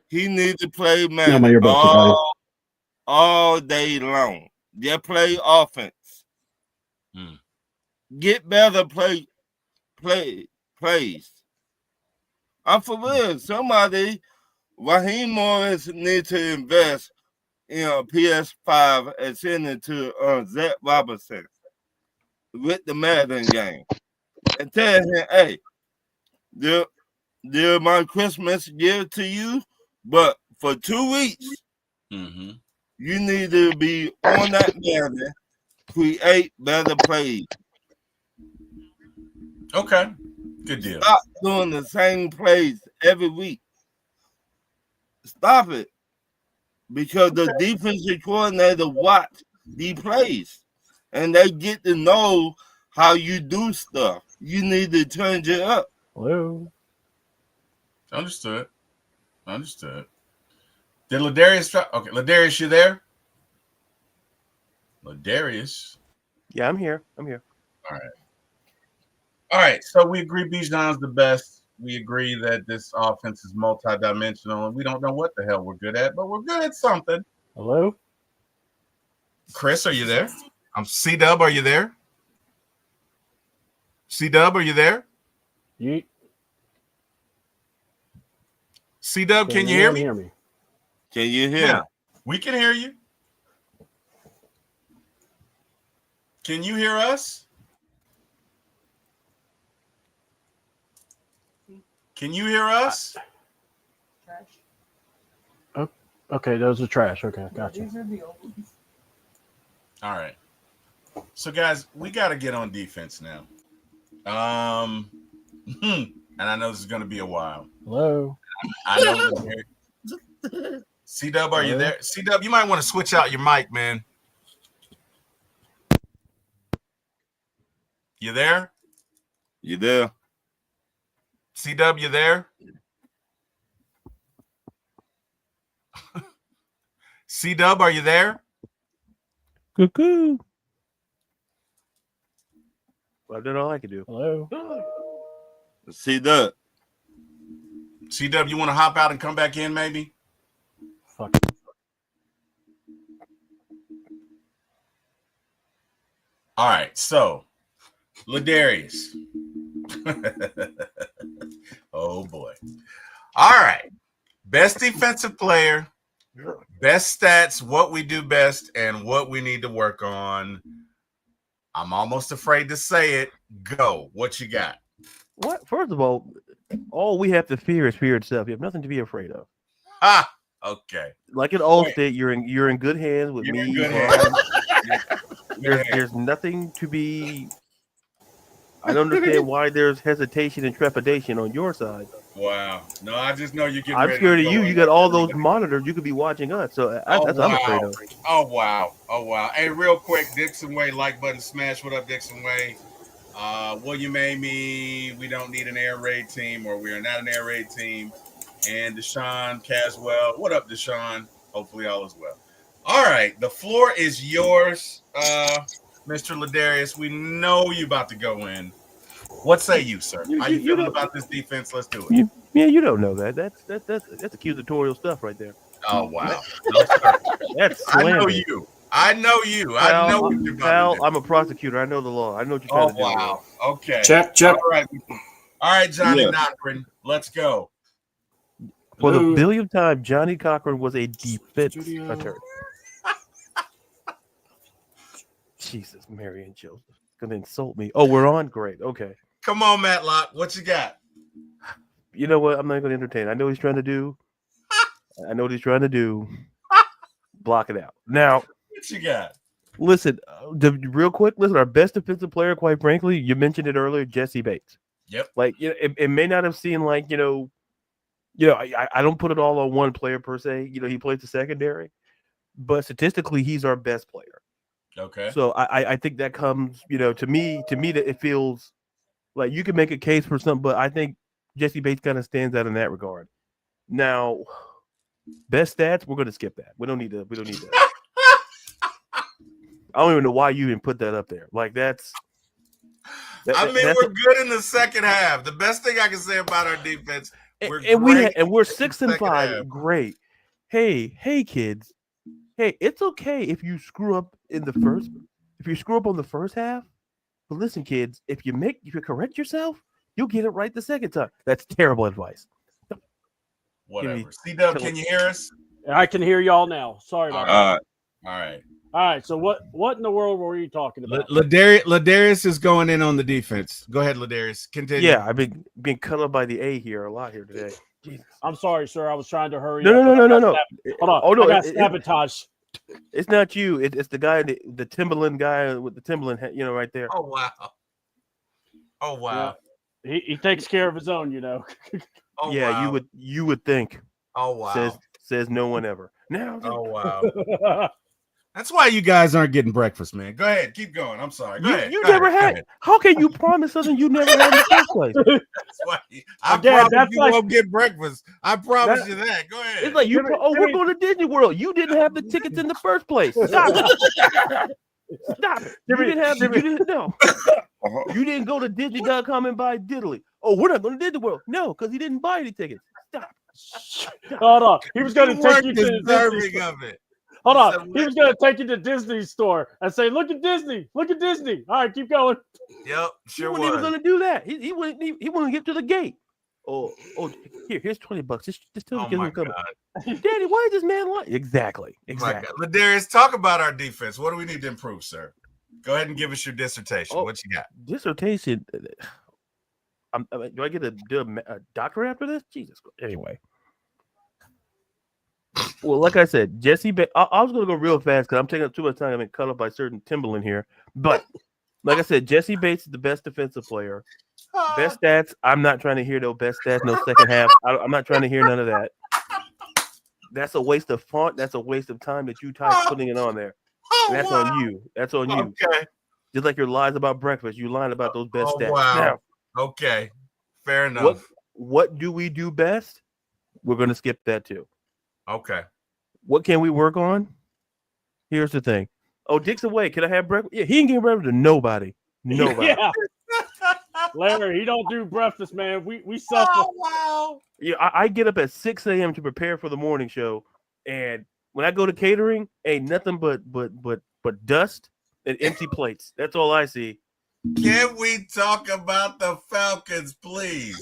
he needs to play Madden all day long. Just play offense. Get better plays. I'm for real. Somebody, Raheem Morris needs to invest in a PS5 and send it to Zach Robertson with the Madden game. And tell him, hey, they're my Christmas gift to you, but for 2 weeks, you need to be on that Madden, create better plays. Okay. Good deal. Stop doing the same plays every week. Stop it. Because the defensive coordinator watch the plays. And they get to know how you do stuff. You need to change it up. Hello. Understood. Did Ladarius try? Okay, Ladarius, you there? Ladarius. Yeah, I'm here. All right. So we agree Bijan's the best. We agree that this offense is multidimensional, and we don't know what the hell we're good at, but we're good at something. Hello? Chris, are you there? C-Dub, are you there? C-Dub, are you there? C-Dub, can you hear me? Can you hear? Yeah, we can hear you. Can you hear us? Can you hear us? Oh, okay, those are trash. Okay, gotcha. These are the old ones. All right. So, guys, we got to get on defense now. And I know this is going to be a while. Hello? I know. C-Dub, are you there? C-Dub, you might want to switch out your mic, man. You there? You there? C-Dub, you there? C-Dub, are you there? Cuckoo. Well, I've done all I can do. Hello? C-Dub. C-Dub, you want to hop out and come back in, maybe? Fuck. All right, so Ladarius. Oh boy. All right. Best defensive player, best stats, what we do best, and what we need to work on. I'm almost afraid to say it. Go. What you got? What? First of all we have to fear is fear itself. You have nothing to be afraid of. Ah, okay. Like at Allstate, you're in good hands with You're me. in good hands. There's nothing to be. I don't understand why there's hesitation and trepidation on your side. Wow. No, I just know you get. I'm scared of you. You got all those monitors. You could be watching us. So that's what I'm afraid of. Oh wow. Hey, real quick, Dixon Way, like button smash. What up, Dixon Way? William Amy, we don't need an air raid team, or we are not an air raid team. And Deshaun Caswell, what up, Deshaun? Hopefully all is well. All right, the floor is yours, Mr. Ladarius. We know you about to go in. What say you, sir? You- How you you feeling don't- about this defense? Let's do it. You don't know that. That's accusatorial stuff right there. Oh wow. No, sir. That's I know slander. you. I know you. I know what you're about Pal, to do. I'm a prosecutor. I know the law. I know what you're Oh trying to do. wow. Okay. Check. All right, Johnny Yeah. Cochran. Let's go. For the Hello. billionth time, Johnny Cochran was a defense Studio. attorney. Jesus, Mary and Joseph. Gonna insult me. Oh, we're on? Great. Okay. Come on, Matlock. What you got? You know what? I'm not gonna entertain. I know what he's trying to do. Block it out. Now, What you got? listen, real quick, our best defensive player, quite frankly, you mentioned it earlier, Jesse Bates. Yep. Like, it may not have seemed like, I don't put it all on one player per se. He plays the secondary, but statistically, he's our best player. Okay. So I think that comes, to me that it feels like you can make a case for something, but I think Jesse Bates kind of stands out in that regard. Now, best stats, we're going to skip that. We don't need that. I don't even know why you even put that up there. Like we're good in the second half. The best thing I can say about our defense, we're 6-5. half. Great. Hey, kids. Hey, it's okay if you screw up on the first half. But listen, kids, if you correct yourself, you'll get it right the second time. That's terrible advice. Whatever. C-Dub, can you hear us? I can hear y'all now. Sorry about that. All All All right. So what in the world were you talking about? right. Ladarius is going in on the defense. Go ahead, Ladarius. Continue. Yeah, I've been being cut up by the A here a lot here today. Jesus. I'm sorry, sir. I was trying to hurry. No. Hold on. Oh, no, I got sabotage. It's not you. It's the guy, the Timberland guy with the Timberland, right there. Oh wow. He takes care of his own, Oh yeah, wow. you would think. Oh wow. Says no one ever. Now, Oh wow. That's why you guys aren't getting breakfast, man. Go ahead, keep going. I'm sorry. Go ahead. You Go never ahead. Go had. ahead. How can you promise something you never had in the first place? That's why I Again, promise you won't get breakfast. I promise you that. Go ahead. It's like we're going to Disney World. You didn't have the tickets in the first place. Stop it. Stop it. You didn't know. You didn't go to Disney.com and buy diddly. Oh, we're not going to Disney World. No, because he didn't buy any tickets. Stop. Hold on. He was going to take weren't you to the Disney deserving store. of it. Hold on. He was going to take you to Disney store and say, "Look at Disney. Look at Disney." All right, keep going. Yep, He sure wasn't even was. going to do that. He wouldn't get to the gate. Oh, here's $20. Just tell the Oh kids my we're coming. God. Daddy, why is this man lying? Exactly. My God. Ladarius, talk about our defense. What do we need to improve, sir? Go ahead and give us your dissertation. Oh. What you got? Dissertation. Do I get a doctorate after this? Jesus. Anyway. Well, like I said, Jesse Bates. I was going to go real fast because I'm taking up too much time. I'm being cut up by certain Timberland here. But like I said, Jesse Bates is the best defensive player. Best stats. I'm not trying to hear no best stats, no second half. I'm not trying to hear none of that. That's a waste of font. That's a waste of time that you type putting it on there. And that's on you. That's on you. Okay. Just like your lies about breakfast, you lying about those best stats. Wow. Now, Okay. Fair enough. What do we do best? We're going to skip that too. Okay. What can we work on? Here's the thing. Oh, Dick's away. Can I have breakfast? Yeah, he ain't getting breakfast to nobody. Nobody. Yeah. Larry, he don't do breakfast, man. We suffer. Oh, wow. Yeah, I get up at 6 a.m. to prepare for the morning show, and when I go to catering, ain't nothing but dust and empty plates. That's all I see. Can we talk about the Falcons, please?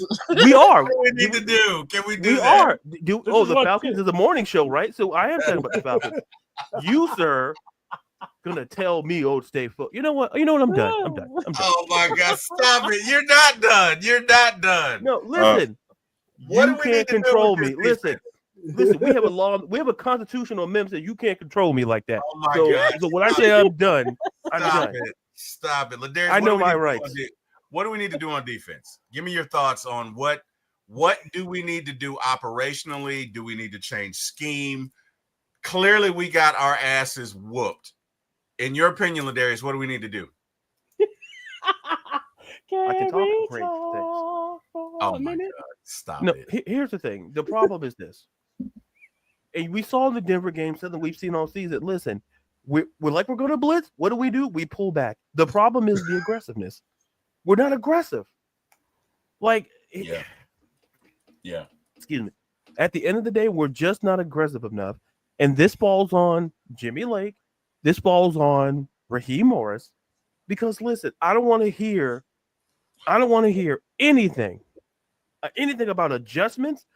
We are. What do we need to do? Can we do We that? are. The Falcons is a morning show, right? So I am talking about the Falcons. You, sir, gonna tell me, stay focused. You know what? I'm done. I'm done. Oh my God! Stop it! You're not done. You're not done. No, listen. What You do we need can't to do control with me. this Listen. We have a constitutional amendment that you can't control me like that. Oh my God! So when I say I'm done, I'm Stop done. it! Stop it! Ladarius, I know my what do we need to do rights. on what do we need to do on defense? Give me your thoughts on what do we need to do operationally? Do we need to change scheme? Clearly, we got our asses whooped. In your opinion, Ladarius, what do we need to do? I can talk great things. Oh my God! Stop No, it! here's the thing. The problem is this. And we saw in the Denver game something we've seen all season. Listen, we're going to blitz. What do? We pull back. The problem is the aggressiveness. We're not aggressive. Like, Yeah. Excuse me. At the end of the day, we're just not aggressive enough. And this falls on Jimmy Lake. This falls on Raheem Morris. Because listen, I don't want to hear anything about adjustments.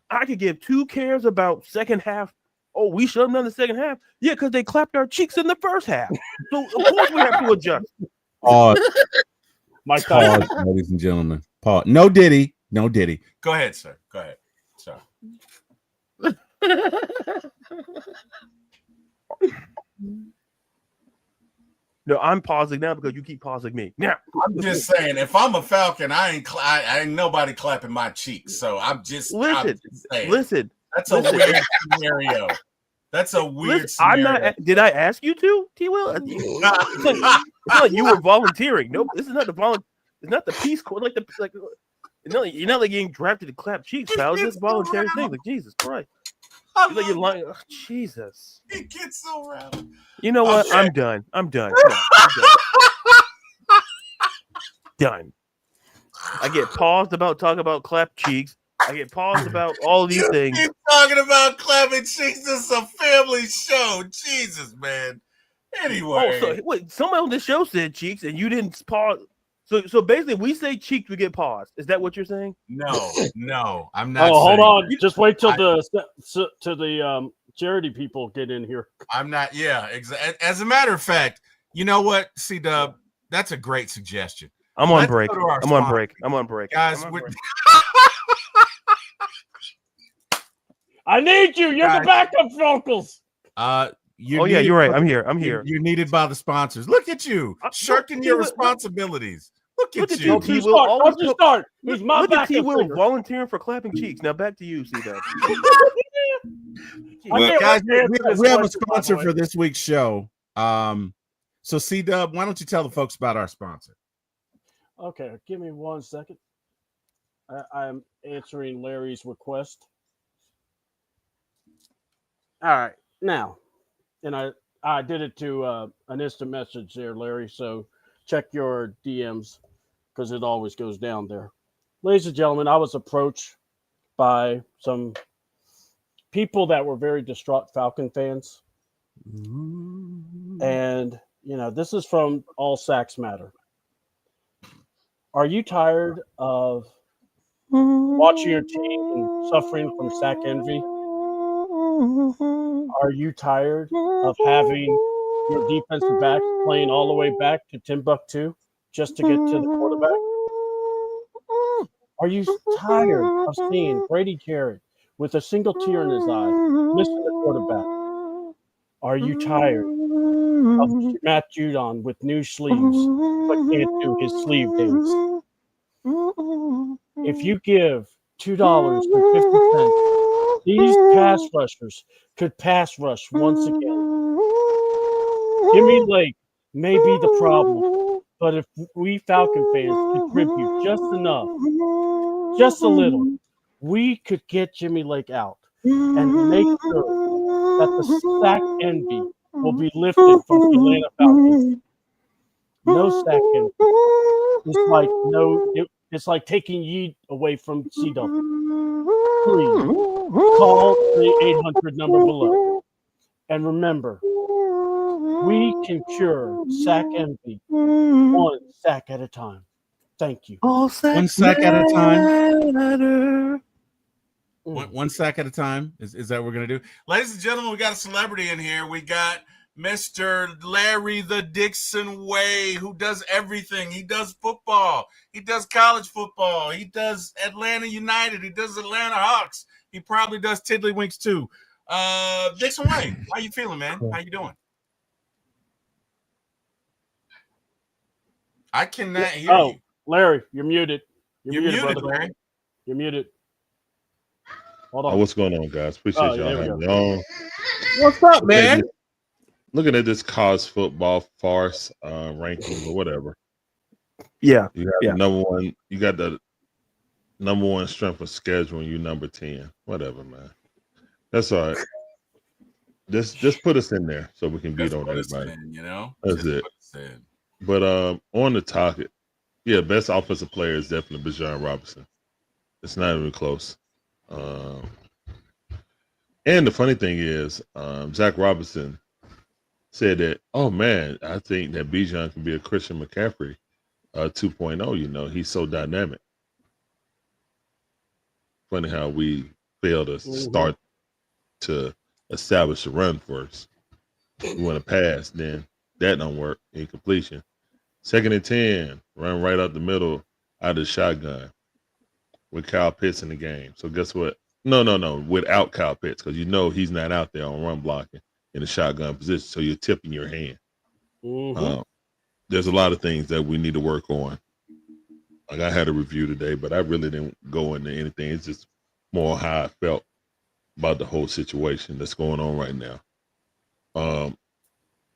I could give 2 cares about second half. Oh, we should have done the second half. Yeah, because they clapped our cheeks in the first half. So of course we have to adjust. Pause, Mike pause, ladies and gentlemen. Pause. No Diddy. Go ahead, sir. Go ahead. Sorry. No, I'm pausing now because you keep pausing me. Now, I'm just saying, if I'm a Falcon, I ain't nobody clapping my cheeks. So I'm just saying. Listen. That's a weird scenario. That's a weird scenario. I'm not. Did I ask you to, T. Will? It's like you were volunteering. No, this is not the It's not the Peace Corps. You're not like getting drafted to clap cheeks, pal. It's just a voluntary thing. Like Jesus Christ. You're lying. Oh, Jesus. He gets so rattled. You know what? I'm done. I'm done. Come on, I'm done. I get paused about talking about clap cheeks. I get paused about all these things. Keep talking about clapping cheeks. This is a family show. Jesus, man. Anyway. Oh, so wait, someone on the show said cheeks, and you didn't pause. So basically, we say cheeks, we get paused. Is that what you're saying? No, I'm not. Oh, hold on. Just wait till the charity people get in here. I'm not. Yeah, exactly. As a matter of fact, you know what, C-Dub? That's a great suggestion. I'm on break. I'm on break. Guys, I need you. You're the backup vocals. You're right. I'm here. You're needed by the sponsors. Look at you shirking your responsibilities. Look at you. Don't you start. He's my look at T. Will singer. volunteering for clapping cheeks. Now back to you, C-Dub. Guys, we have a sponsor for this week's show. So C-Dub, why don't you tell the folks about our sponsor? Okay, give me 1 second. I'm answering Larry's request. All right, now, and I did it to an instant message there, Larry. So check your DMs because it always goes down there. Ladies and gentlemen, I was approached by some people that were very distraught Falcon fans, and this is from All Sacks Matter. Are you tired of watching your team suffering from sack envy? Are you tired of having your defensive backs playing all the way back to Timbuktu just to get to the quarterback? Are you tired of seeing Brady Jarrett with a single tear in his eye missing the quarterback? Are you tired of Matt Judon with new sleeves but can't do his sleeve dance? If you give $2.50, these pass rushers could pass rush once again. Jimmy Lake may be the problem, but if we Falcon fans contribute just enough, just a little, we could get Jimmy Lake out and make sure that the sack envy will be lifted from the Atlanta Falcons. No sack envy. It's like taking Yeet away from CW. Please call the 800 number below. And remember, we can cure sack envy 1 sack at a time. Thank you. One sack at a time. One sack at a time. Is that what we're going to do? Ladies and gentlemen, we got a celebrity in here. We got Mr. Larry the Dixon Way, who does everything. He does football. He does college football. He does Atlanta United. He does Atlanta Hawks. He probably does Tiddlywinks too. Dixon Way, how you feeling, man? How you doing? I cannot hear you. Larry, you're muted. You're muted, brother. Larry. You're muted. Hold on. What's going on, guys? Appreciate y'all having me on. What's up, man? Looking at this college football farce ranking or whatever. Yeah. You got the number one. You got the number one strength of schedule, and you number 10. Whatever, man. That's all right. Just put us in there so we can beat on everybody. That's it. But on the topic, Yeah, best offensive player is definitely Bijan Robinson. It's not even close. And the funny thing is, Zach Robinson said that, oh man, I think that Bijan can be a Christian McCaffrey 2.0. You know, he's so dynamic. Funny how we failed to start to establish a run first. We want to pass, then that don't work. Incompletion. 2nd and 10, run right out the middle out of the shotgun with Kyle Pitts in the game. So guess what? No, without Kyle Pitts, because you know he's not out there on run blocking in the shotgun position. So you're tipping your hand. There's a lot of things that we need to work on. Like I had a review today, but I really didn't go into anything. It's just more how I felt about the whole situation that's going on right now.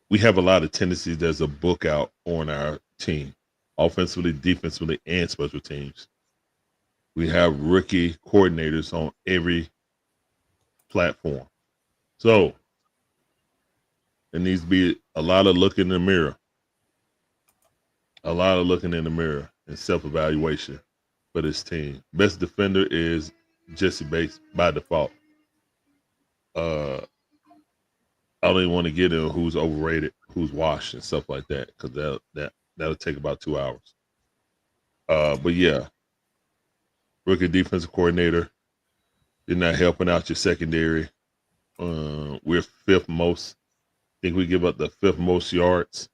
We have a lot of tendencies. There's a book out on our team, offensively, defensively, and special teams. We have rookie coordinators on every platform. So there needs to be a lot of looking in the mirror. A lot of looking in the mirror and self-evaluation for this team. Best defender is Jesse Bates by default. I don't even want to get into who's overrated, who's washed, and stuff like that, because that'll take about 2 hours. But yeah, rookie defensive coordinator. You're not helping out your secondary. We're 5th most. I think we give up the 5th most yards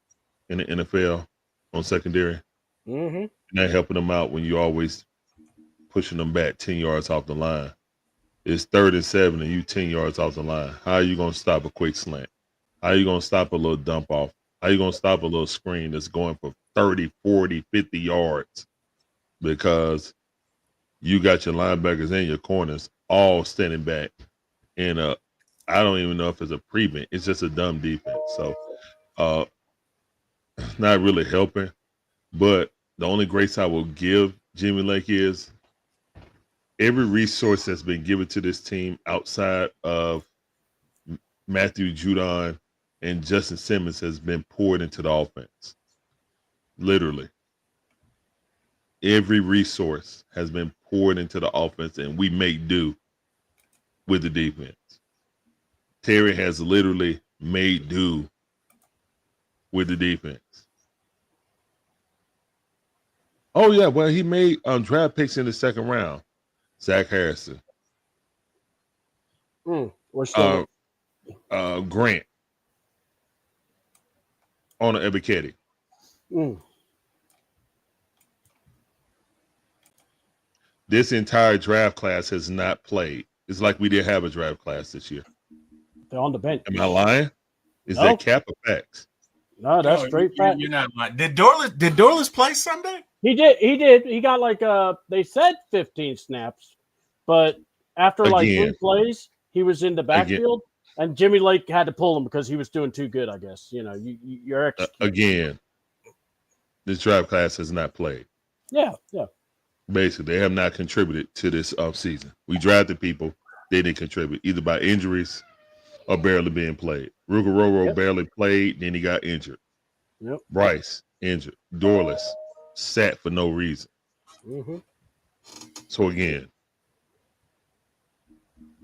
in the NFL on secondary. You're not helping them out when you're always pushing them back 10 yards off the line. It's 3rd and 7 and you 10 yards off the line. How are you going to stop a quick slant? How are you going to stop a little dump off? How are you going to stop a little screen that's going for 30, 40, 50 yards? Because you got your linebackers and your corners all standing back. And I don't even know if it's a prevent. It's just a dumb defense. So not really helping. But the only grace I will give Jimmy Lake is every resource that's been given to this team outside of Matthew Judon and Justin Simmons has been poured into the offense. Literally. Every resource has been poured into the offense, and we make do with the defense. Terry has literally made do with the defense. Oh, yeah, well, he made draft picks in the 2nd round. Zach Harrison. What's that? Grant. Ona Ebiketie. This entire draft class has not played. It's like we didn't have a draft class this year. They're on the bench. Am I lying? Is No. that cap or facts? No, that's straight fact. You're not lying. Did Dorless play Sunday? He did. He got like they said 15 snaps, but after like 3 plays, he was in the backfield, and Jimmy Lake had to pull him because he was doing too good. I guess you're again. This draft class has not played. Yeah. Basically, they have not contributed to this offseason. We drafted people, they didn't contribute either by injuries or barely being played. Rugeroro barely played, then he got injured. Yep. Bryce injured. Dorless sat for no reason. So again,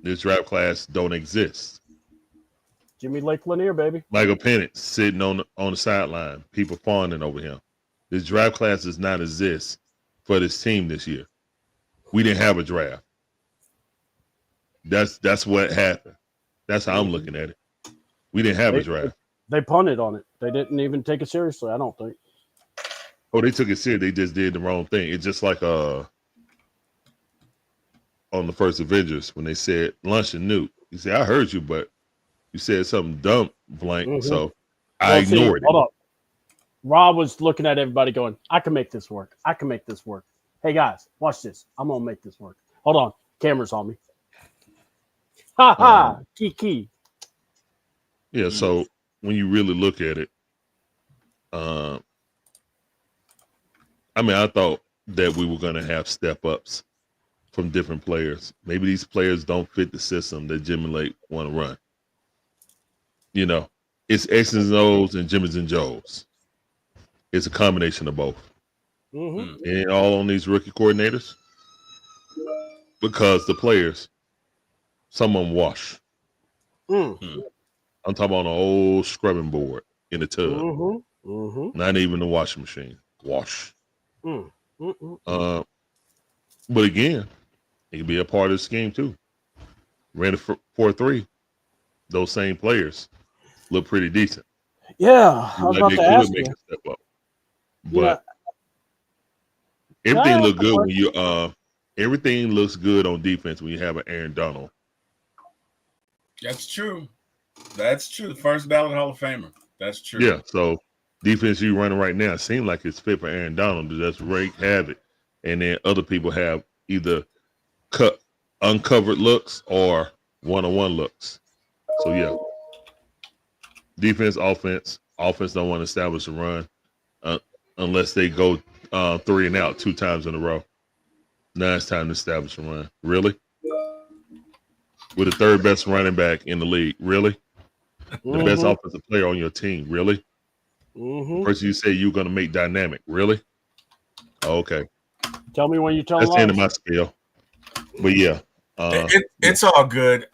this draft class don't exist. Jimmy Lake Lanier, baby. Michael Penix sitting on the sideline, people fawning over him. This draft class does not exist for this team this year. We didn't have a draft. That's what happened. That's how I'm looking at it. We didn't have a draft. They punted on it. They didn't even take it seriously, I don't think. Oh, they took it serious. They just did the wrong thing. It's just like on the first Avengers when they said lunch and Newt. He said, I heard you, but you said something dumb, blank. So I ignored it. Hold up. Rob was looking at everybody going, I can make this work. I can make this work. Hey, guys, watch this. I'm going to make this work. Hold on. Camera's on me. Ha. Kiki. Yeah, so when you really look at it, I thought that we were going to have step-ups from different players. Maybe these players don't fit the system that Jimmy Lake want to run. You know, it's X's and O's and Jimmy's and Joe's. It's a combination of both. And all on these rookie coordinators because the players, some of them wash. I'm talking about an old scrubbing board in the tub, not even the washing machine. Wash. But again, it can be a part of the scheme too. Ran a 4-3. Those same players look pretty decent. Yeah, I was about to ask you. Make a step up. But everything look good when you everything looks good on defense when you have an Aaron Donald. That's true. That's true. First ballot Hall of Famer. That's true. Yeah. So defense you running right now seems like it's fit for Aaron Donald to just wreak havoc, and then other people have either uncovered looks or one-on-one looks. So yeah, defense, offense don't want to establish a run unless they go 3 and out 2 times in a row. Now it's time to establish a run. Really? With the third best running back in the league, really? The best offensive player on your team, really? Person you say you're going to make dynamic, really? Okay. Tell me when you tell. That's the end of my spiel. But yeah, it's all good.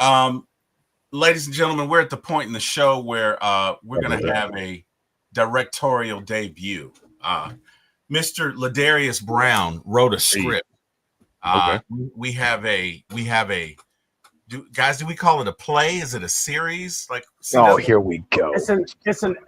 Ladies and gentlemen, we're at the point in the show where we're going to have a directorial debut. Mr. Ladarius Brown wrote a script. We have a guys, do we call it a play? Is it a series? Like, here we go. It's an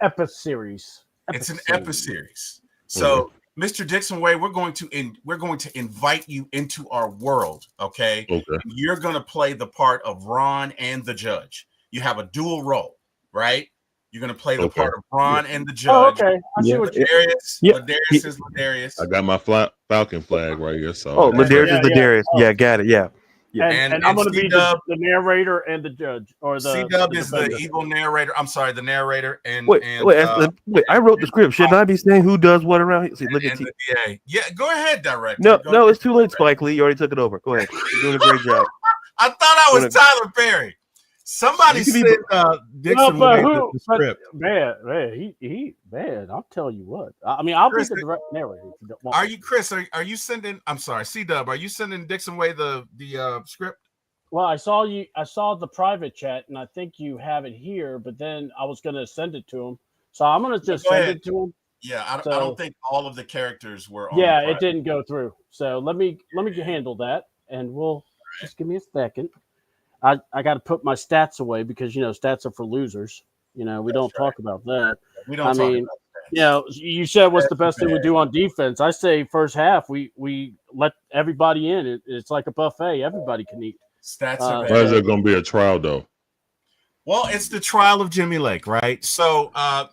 episeries. It's an episeries. So, Mr. Dixon Way, we're going to invite you into our world. Okay. You're going to play the part of Ron and the judge. You have a dual role, right? You're going to play the part of Ron and the judge. Oh, okay. I see what Ladarius is Ladarius. I got my Falcon flag right here. So Ladarius is Ladarius. Yeah, got it. Yeah. And I'm going to be the narrator and the judge, or the C-Dub is the evil narrator. I'm sorry, the narrator. And wait, I wrote the script. Shouldn't I be saying who does what around here? See, look at yeah, go ahead, director. No, it's too late, Spike Lee. You already took it over. Go ahead. You're doing a great job. I thought I was Tyler Perry. Somebody said Dixon the script. Man, I'll tell you what. I mean, I'll be the direct narrator. If you don't want are you, Chris? Are you sending? I'm sorry, C-Dub. Are you sending Dixon Way the script? Well, I saw the private chat, and I think you have it here. But then I was going to send it to him, so I'm going to just send it to him. Yeah, I don't think all of the characters were on. Yeah, it didn't go through. So let me handle that, and we'll just give me a second. I got to put my stats away because stats are for losers. We don't talk about that. We don't. I mean, you said what's the best thing we do on defense? I say first half we let everybody in. It's like a buffet. Everybody can eat. Stats are. Why is there going to be a trial though? Well, it's the trial of Jimmy Lake, right? So, my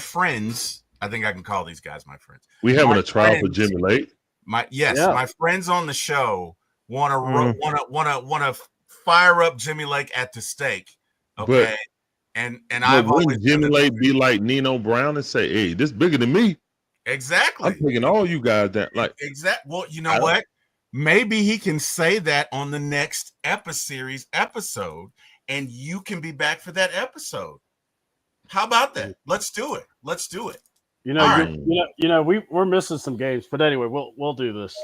friends. I think I can call these guys my friends. We having a trial for Jimmy Lake. My friends on the show want to fire up Jimmy Lake at the stake, okay? And I've always Jimmy Lake be like Nino Brown and say, "Hey, this bigger than me." Exactly. I'm taking all you guys that like. Exactly. Well, you know what? Maybe he can say that on the next episode, and you can be back for that episode. How about that? Let's do it. We're missing some games, but anyway, we'll do this.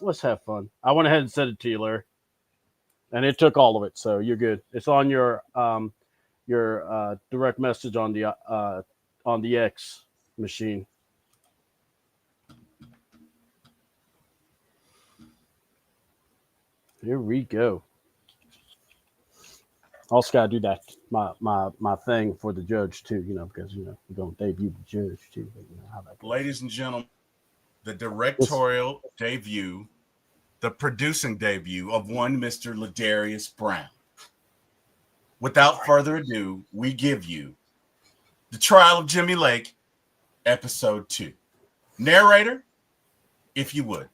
Let's have fun. I went ahead and sent it to you, Larry, and it took all of it, so you're good. It's on your direct message on the X machine. Here we go. Also got to do that my thing for the judge too, because we're gonna debut the judge too. How that goes. Ladies and gentlemen, the directorial debut, the producing debut of one Mr. Ladarius Brown. Without further ado, we give you the trial of Jimmy Lake, episode 2. Narrator, if you would.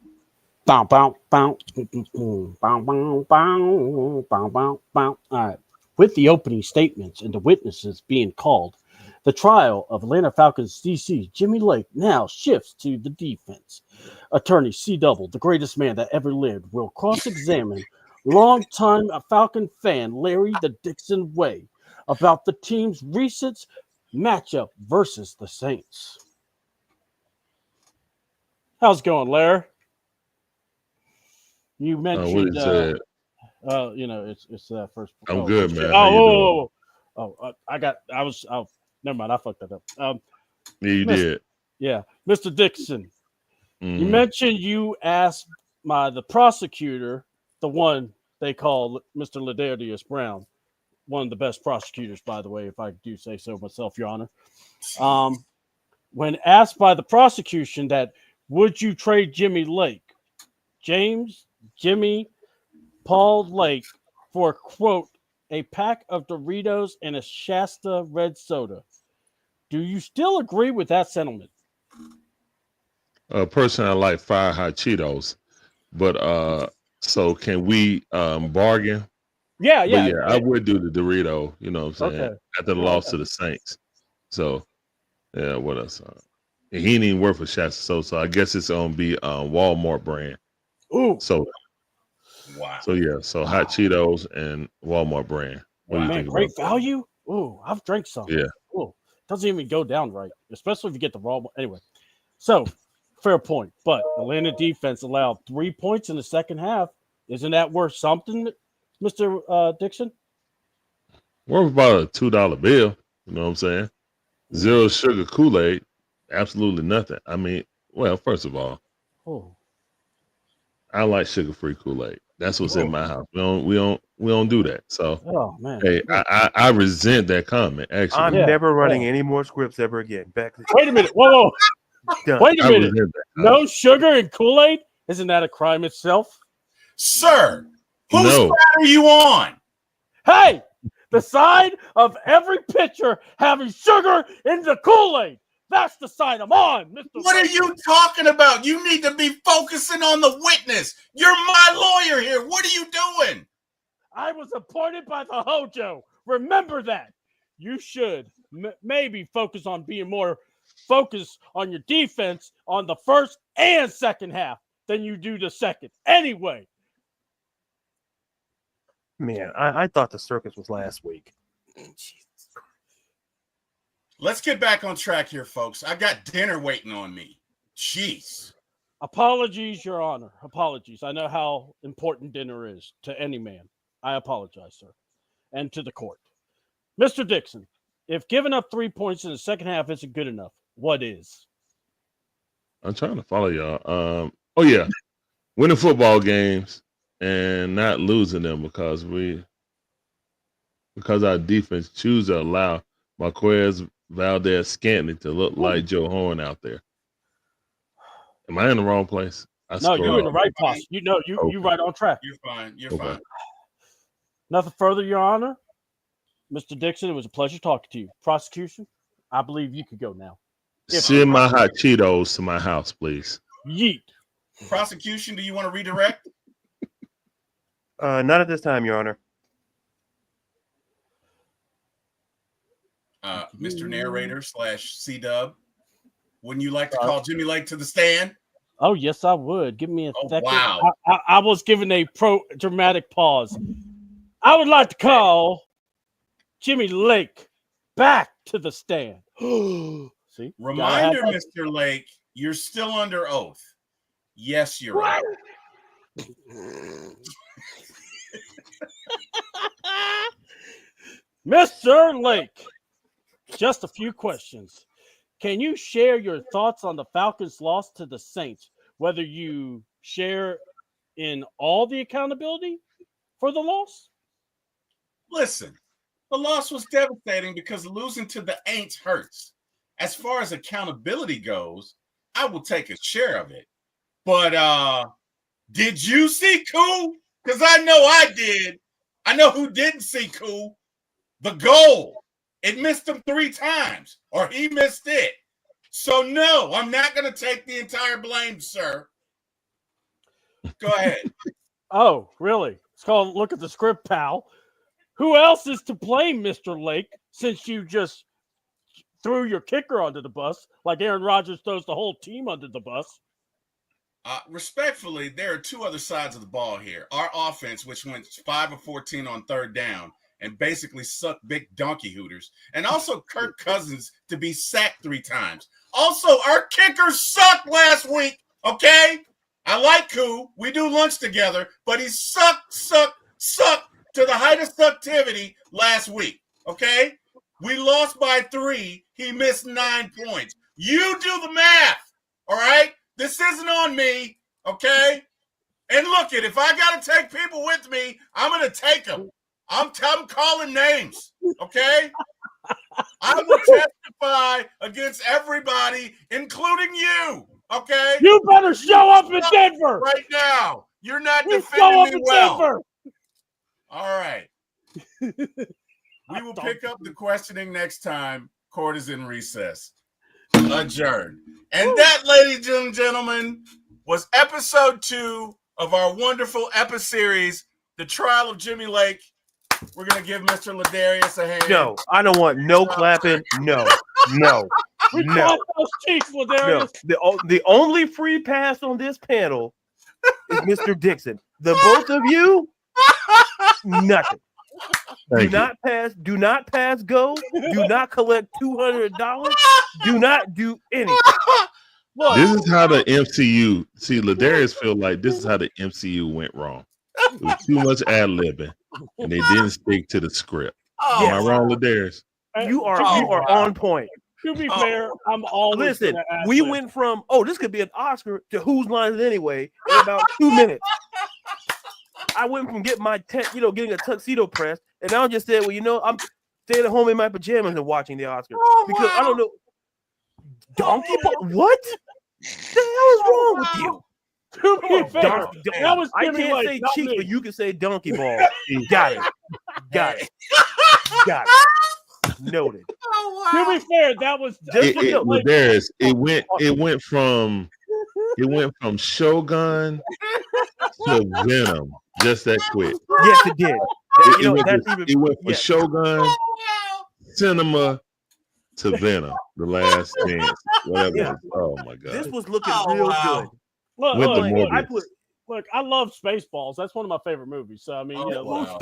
Bow, bow, bow, bow, bow, bow, bow, bow, bow. All right. With the opening statements and the witnesses being called, the trial of Atlanta Falcons DC Jimmy Lake now shifts to the defense. Attorney C. Double, the greatest man that ever lived, will cross-examine longtime Falcon fan Larry the Dixon Way about the team's recent matchup versus the Saints. How's it going, Larry? You mentioned, what he said. it's that first. I'm good, shit. man. How you doing? Never mind. I fucked that up. Yeah, you did. Yeah, Mr. Dixon. You Mhm. mentioned you asked the prosecutor, the one they call Mr. Ladarius Brown, one of the best prosecutors, by the way, if I do say so myself, Your Honor. When asked by the prosecution that would you trade Jimmy Paul Lake for, quote, a pack of Doritos and a Shasta red soda, do you still agree with that sentiment? Personally, I like Fire Hot Cheetos, but so can we bargain? Yeah. I would do the Dorito. You know what I'm saying? Okay. After the loss to the Saints. So yeah, what else? He ain't even worth a Shasta, so I guess it's gonna be Walmart brand. Ooh. So Wow. So yeah, so Hot Cheetos and Walmart brand. What do you think great about value. Ooh, I've drank some. Yeah. Ooh, doesn't even go down right, especially if you get the raw. Anyway, so fair point. But Atlanta defense allowed 3 points in the second half. Isn't that worth something, Mr. Dixon? Worth about a $2 bill. You know what I'm saying? Zero sugar Kool-Aid, absolutely nothing. I mean, well, first of all, I like sugar-free Kool-Aid. That's what's in my house. We don't do that. So, oh man, hey, I resent that comment. Actually, I'm never running any more scripts ever again. Back to Wait a minute. Whoa. Done. Wait a I minute. resent that. No sugar in Kool-Aid? Isn't that a crime itself? Sir, whose No. side are you on? Hey, the side of every pitcher having sugar in the Kool-Aid. That's the side I'm on, Mr. What are you talking about? You need to be focusing on the witness. You're my lawyer here. What are you doing? I was appointed by the Hojo. Remember that. You should maybe focus on being more focused on your defense on the first and second half than you do the second. Anyway. Man, I thought the circus was last week. Let's get back on track here, folks. I got dinner waiting on me. Jeez. Apologies, Your Honor. Apologies. I know how important dinner is to any man. I apologize, sir. And to the court. Mr. Dixon, if giving up 3 points in the second half isn't good enough, what is? I'm trying to follow y'all. Oh yeah, winning football games and not losing them because our defense choose to allow Marquez Valdez-Scantling to look like Joe Horn out there. Am I in the wrong place? No, you're in the right place. You right on track. You're fine. You're Okay. fine. Nothing further, Your Honor. Mr. Dixon, it was a pleasure talking to you. Prosecution, I believe you could go now. Send my hot Cheetos to my house, please. Yeet. Prosecution, do you want to redirect? Not at this time, Your Honor. Mr. Narrator / C-Dub, wouldn't you like to call Jimmy Lake to the stand? Oh, yes, I would. Give me a second. Wow. I was given a dramatic pause. I would like to call Jimmy Lake back to the stand. See? Reminder, Mr. Lake, you're still under oath. Yes, you're right. Mr. Lake, just a few questions. Can you share your thoughts on the Falcons' loss to the Saints, whether you share in all the accountability for the loss? Listen, the loss was devastating because losing to the Aints hurts. As far as accountability goes, I will take a share of it. But did you see Cool? Because I know I did. I know who didn't see Cool. The goal. It missed him 3 times, or he missed it. So, no, I'm not going to take the entire blame, sir. Go ahead. Oh, really? It's called Look at the Script, pal. Who else is to blame, Mr. Lake, since you just threw your kicker under the bus like Aaron Rodgers throws the whole team under the bus? Respectfully, there are 2 other sides of the ball here. Our offense, which went 5 of 14 on third down, and basically sucked big donkey hooters. And also Kirk Cousins to be sacked 3 times. Also, our kickers sucked last week. Okay? I like Koo. We do lunch together, but he sucked to the height of sucktivity last week. Okay? We lost by 3. He missed 9 points. You do the math. All right? This isn't on me. Okay? And look, if I got to take people with me, I'm going to take them. I'm calling names. Okay? I will testify against everybody, including you. Okay? You better show up in Denver right now. You're not show defending up me in well. Denver. All right. We will pick up the questioning next time. Court is in recess. Adjourned. And that, ladies and gentlemen, was episode 2 of our wonderful episeries, The Trial of Jimmy Lake. We're going to give Mr. Ladarius a hand. No, I don't want no clapping. No. We caught those cheeks, Ladarius. No. The only free pass on this panel is Mr. Dixon. The both of you, nothing. Do not pass go. Do not collect $200. Do not do anything. Look, this is how the MCU. See, Ladarius feel like this is how the MCU went wrong. It was too much ad-libbing, and they didn't stick to the script. Am I wrong, Ladarius? You are on point. To be fair, I'm always listen. We went from this could be an Oscar to whose line is it anyway in about 2 minutes. I went from getting my getting a tuxedo press, and now I just said, I'm staying at home in my pajamas and watching the Oscar because I don't know. Donkey ball? What? The hell is wrong with you? To be fair, that was I can't say cheek, but you can say donkey ball. Got it. Noted. To be fair, that was Ladarius. It went from Shogun to Venom just that quick. Yes, it did. It went from Shogun, Cinema to Venom. The Last Dance, whatever. Yeah. Oh my god, this was looking real good. Look, I love Spaceballs. That's one of my favorite movies. So I mean, wow.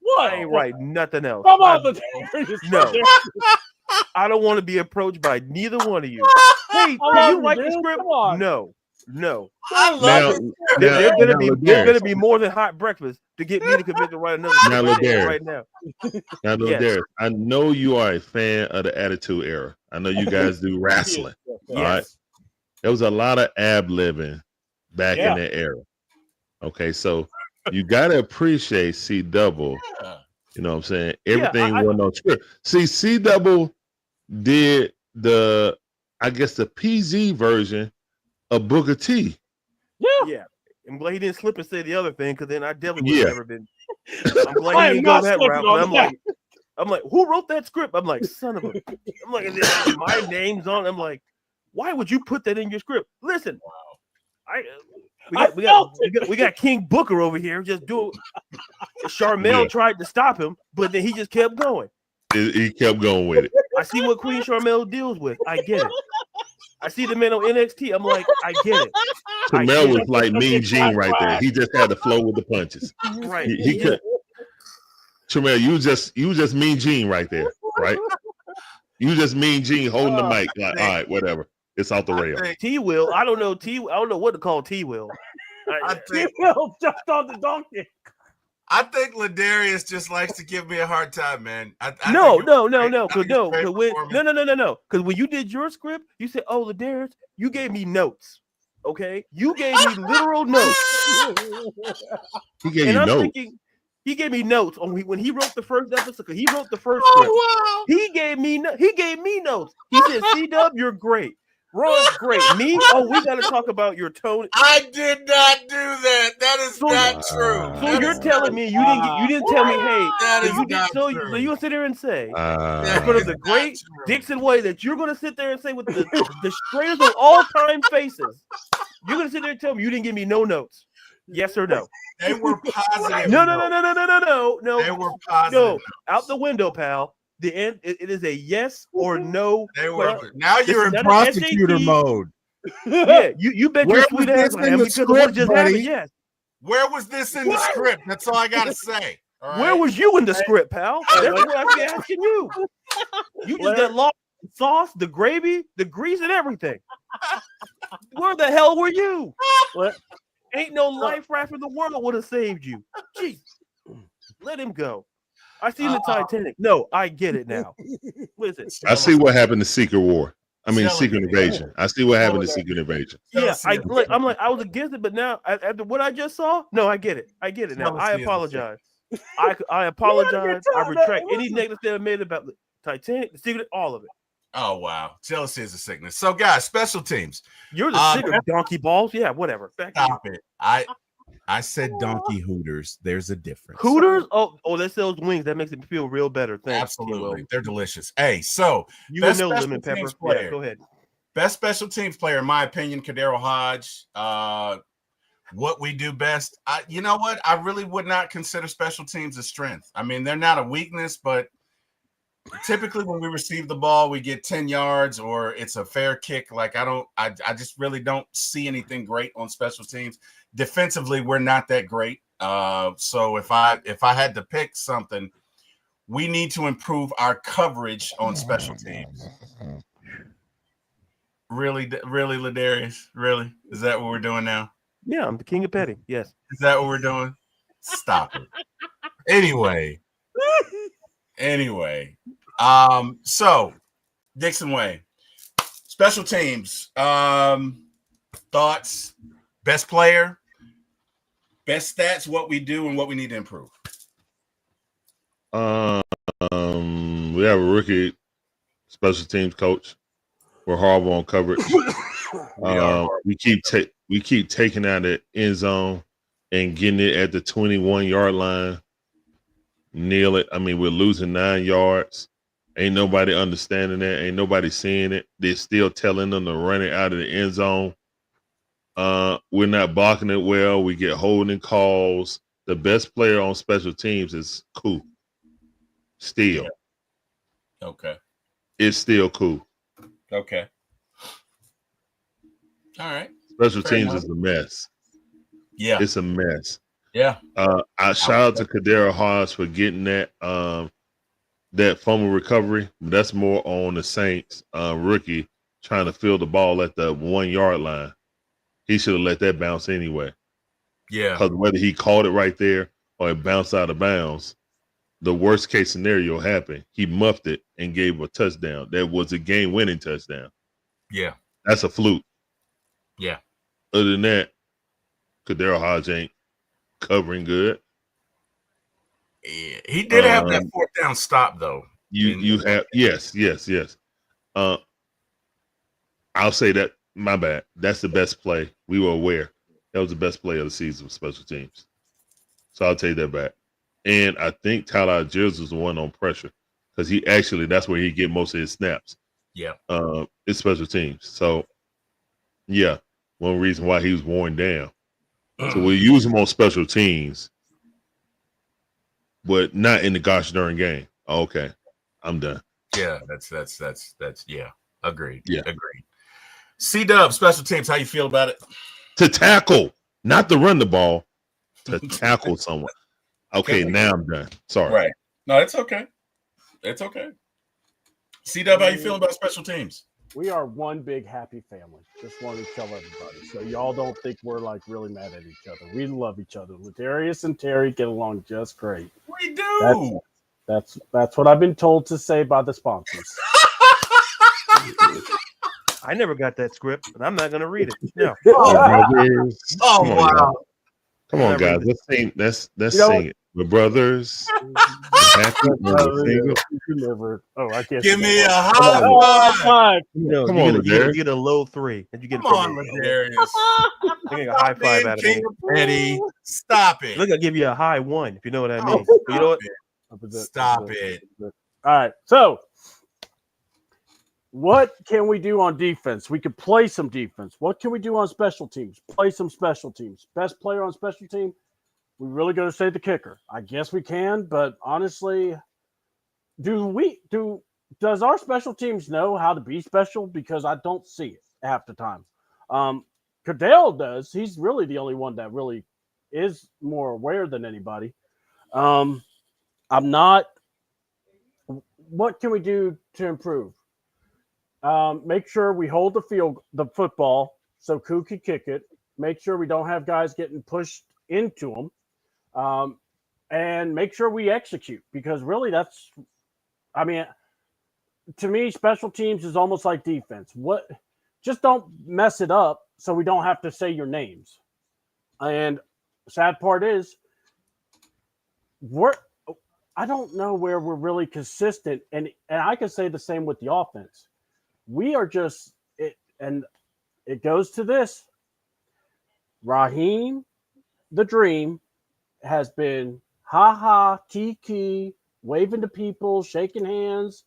What? I ain't right. Nothing else. Come on, no. I don't want to be approached by neither one of you. Hey, do you like the script? No. I love it. There's gonna be more than hot breakfast to get me to commit to write another script right now. Now, Ladarius, I know you are a fan of the Attitude Era. I know you guys do wrestling. Yes. All right. There was a lot of ab-libbing back in that era. Okay, so you gotta appreciate C Double. You know what I'm saying? Everything wasn't on script. See, C Double did the PZ version of Booker T. Yeah. I'm glad he didn't slip and say the other thing, because then I definitely would have never been. I'm glad he didn't go that route. I'm like, who wrote that script? I'm like, son of a. I'm like, my name's on. I'm like, why would you put that in your script? Listen, we got King Booker over here just doing. Charmel tried to stop him, but then he just kept going. He kept going with it. I see what Queen Charmel deals with. I get it. I see the man on NXT. I'm like, I get it. Charmel was like Mean Gene right there. He just had to flow with the punches. Right. He could. Charmel, you just Mean Gene right there, right? You just Mean Gene holding the mic. Like, all right, whatever. It's off the rail. T-Will. I don't know what to call T-Will. T-Will jumped on the donkey. I think Ladarius just likes to give me a hard time, man. No. Because when you did your script, you said, "Oh, Ladarius, you gave me notes." Okay, you gave me literal notes. He gave you notes. He gave me notes on when he wrote the first episode. Because he wrote the first script. Wow. He gave me notes. He said, "C-Dub, you're great. Ron's great. Me? Oh, we got to talk about your tone." I did not do that. That is not true. So you're telling me you didn't tell me, hey, that is you not true. So you sit there and say, in that front of the great Dixon way that you're going to sit there and say with the straightest of all time faces, you're going to sit there and tell me you didn't give me no notes. Yes or no? They were positive. No. They were positive. No, out the window, pal. The end. It is a yes or no. They were. Now you're in prosecutor mode. Yeah, you bet your sweet ass I am because of what just happened. Yes. Where was this in the script? That's all I gotta say. Right? Where was you in the script, pal? That's what I'm asking you. You just got lost sauce, the gravy, the grease, and everything. Where the hell were you? What? Ain't no life raft in the world would have saved you. Jeez. Let him go. I seen the Titanic. No, I get it now. Listen. I see what happened to Secret War. I mean, Jealousy. Secret Invasion. I see what happened to Secret Invasion. Yeah, Jealousy. I'm like, I was against it, but now after what I just saw, no, I get it. I get it now. I Jealousy is a apologize. I apologize. I retract any negative statement made about the Titanic, the Secret, all of it. Oh wow, jealousy is a sickness. So guys, special teams. You're the Secret donkey balls. Yeah, whatever. Back to you. Stop it. I said donkey hooters. There's a difference. Hooters? Oh, that sells wings. That makes it feel real better. Thanks. Absolutely, they're delicious. Hey, so You best know special lemon pepper. teams player. Yeah, go ahead. Best special teams player, in my opinion, Kadero Hodge. What we do best. You know what? I really would not consider special teams a strength. I mean, they're not a weakness, but typically when we receive the ball, we get 10 yards or it's a fair kick. Like I just really don't see anything great on special teams. Defensively, we're not that great. So if I had to pick something, we need to improve our coverage on special teams. Really, Ladarius? Really? Is that what we're doing now? Yeah, I'm the king of petting. Yes. Is that what we're doing? Stop it. Anyway. So Dixon Way, special teams, thoughts, best player, best stats, what we do and what we need to improve. We have a rookie special teams coach. We're horrible on coverage. We keep taking out the end zone and getting it at the 21-yard line. Kneel it. I mean, we're losing 9 yards. Ain't nobody understanding that. Ain't nobody seeing it. They're still telling them to run it out of the end zone. We're not blocking it well. We get holding calls. The best player on special teams is Koo. Still. Okay. It's still Koo. Okay. All right. Special teams is a mess. Yeah. It's a mess. Yeah. I shout out to Kadero Hodge for getting that fumble recovery. That's more on the Saints rookie trying to fill the ball at the 1-yard line. He should have let that bounce anyway. Yeah. Because whether he caught it right there or it bounced out of bounds, the worst case scenario happened. He muffed it and gave a touchdown. That was a game-winning touchdown. Yeah. That's a fluke. Yeah. Other than that, Kadero Hodge ain't covering good. Yeah. He did have that 4th down stop though. You have yes. I'll say that. My bad. That's the best play. We were aware that was the best play of the season for special teams. So I'll take that back. And I think Tyler Algiers was the one on pressure because that's where he get most of his snaps. Yeah. It's special teams. So yeah, one reason why he was worn down. So we'll use him on special teams, but not in the gosh darn game. Okay, I'm done. Yeah, that's yeah. Agreed. Yeah. Agreed. C-Dub, special teams, how you feel about it? To tackle, not to run the ball, to tackle someone. Okay, now I'm done. Sorry. Right. No, it's okay. It's okay. C-Dub, how you feeling about special teams? We are one big happy family. Just wanted to tell everybody. So y'all don't think we're like really mad at each other. We love each other. Ladarius and Terry get along just great. We do. That's what I've been told to say by the sponsors. I never got that script, and I'm not going to read it. No. Oh, wow. Come on, guys. Let's sing. Let's sing it. The brothers. Happy Delivered. Oh, I can't. Give me a high five. No, Come you on, get a low 3. And you get Come on, Ladarius. a high 5 out of me. Eddie, stop it. Look, I'll give you a high 1, if you know what I mean. Oh, You know what? Stop it. All right. So, what can we do on defense? We could play some defense. What can we do on special teams? Play some special teams. Best player on special team? We really got to say the kicker. I guess we can, but honestly, does our special teams know how to be special? Because I don't see it half the time. Cadell does. He's really the only one that really is more aware than anybody. I'm not. What can we do to improve? Make sure we hold the football so Koo can kick it. Make sure we don't have guys getting pushed into them, and make sure we execute, because really to me, special teams is almost like defense. Just don't mess it up so we don't have to say your names. And sad part is, I don't know where we're really consistent, and I can say the same with the offense. We are just and it goes to this. Raheem, the Dream, has been tiki, waving to people, shaking hands.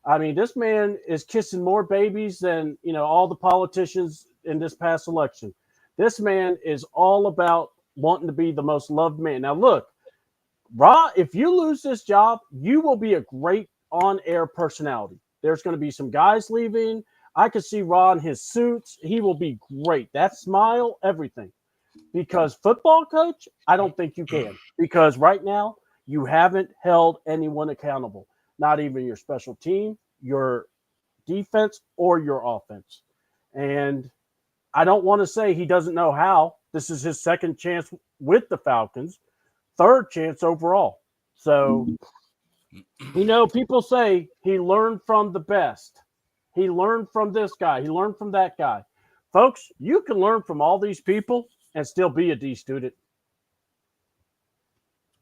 I mean, this man is kissing more babies than, all the politicians in this past election. This man is all about wanting to be the most loved man. Now, look, Ra, if you lose this job, you will be a great on-air personality. There's going to be some guys leaving. I could see Ra in his suits. He will be great. That smile, everything. Because football coach, I don't think you can. Because right now, you haven't held anyone accountable. Not even your special team, your defense, or your offense. And I don't want to say he doesn't know how. This is his second chance with the Falcons, third chance overall. So, people say he learned from the best. He learned from this guy. He learned from that guy. Folks, you can learn from all these people and still be a D student.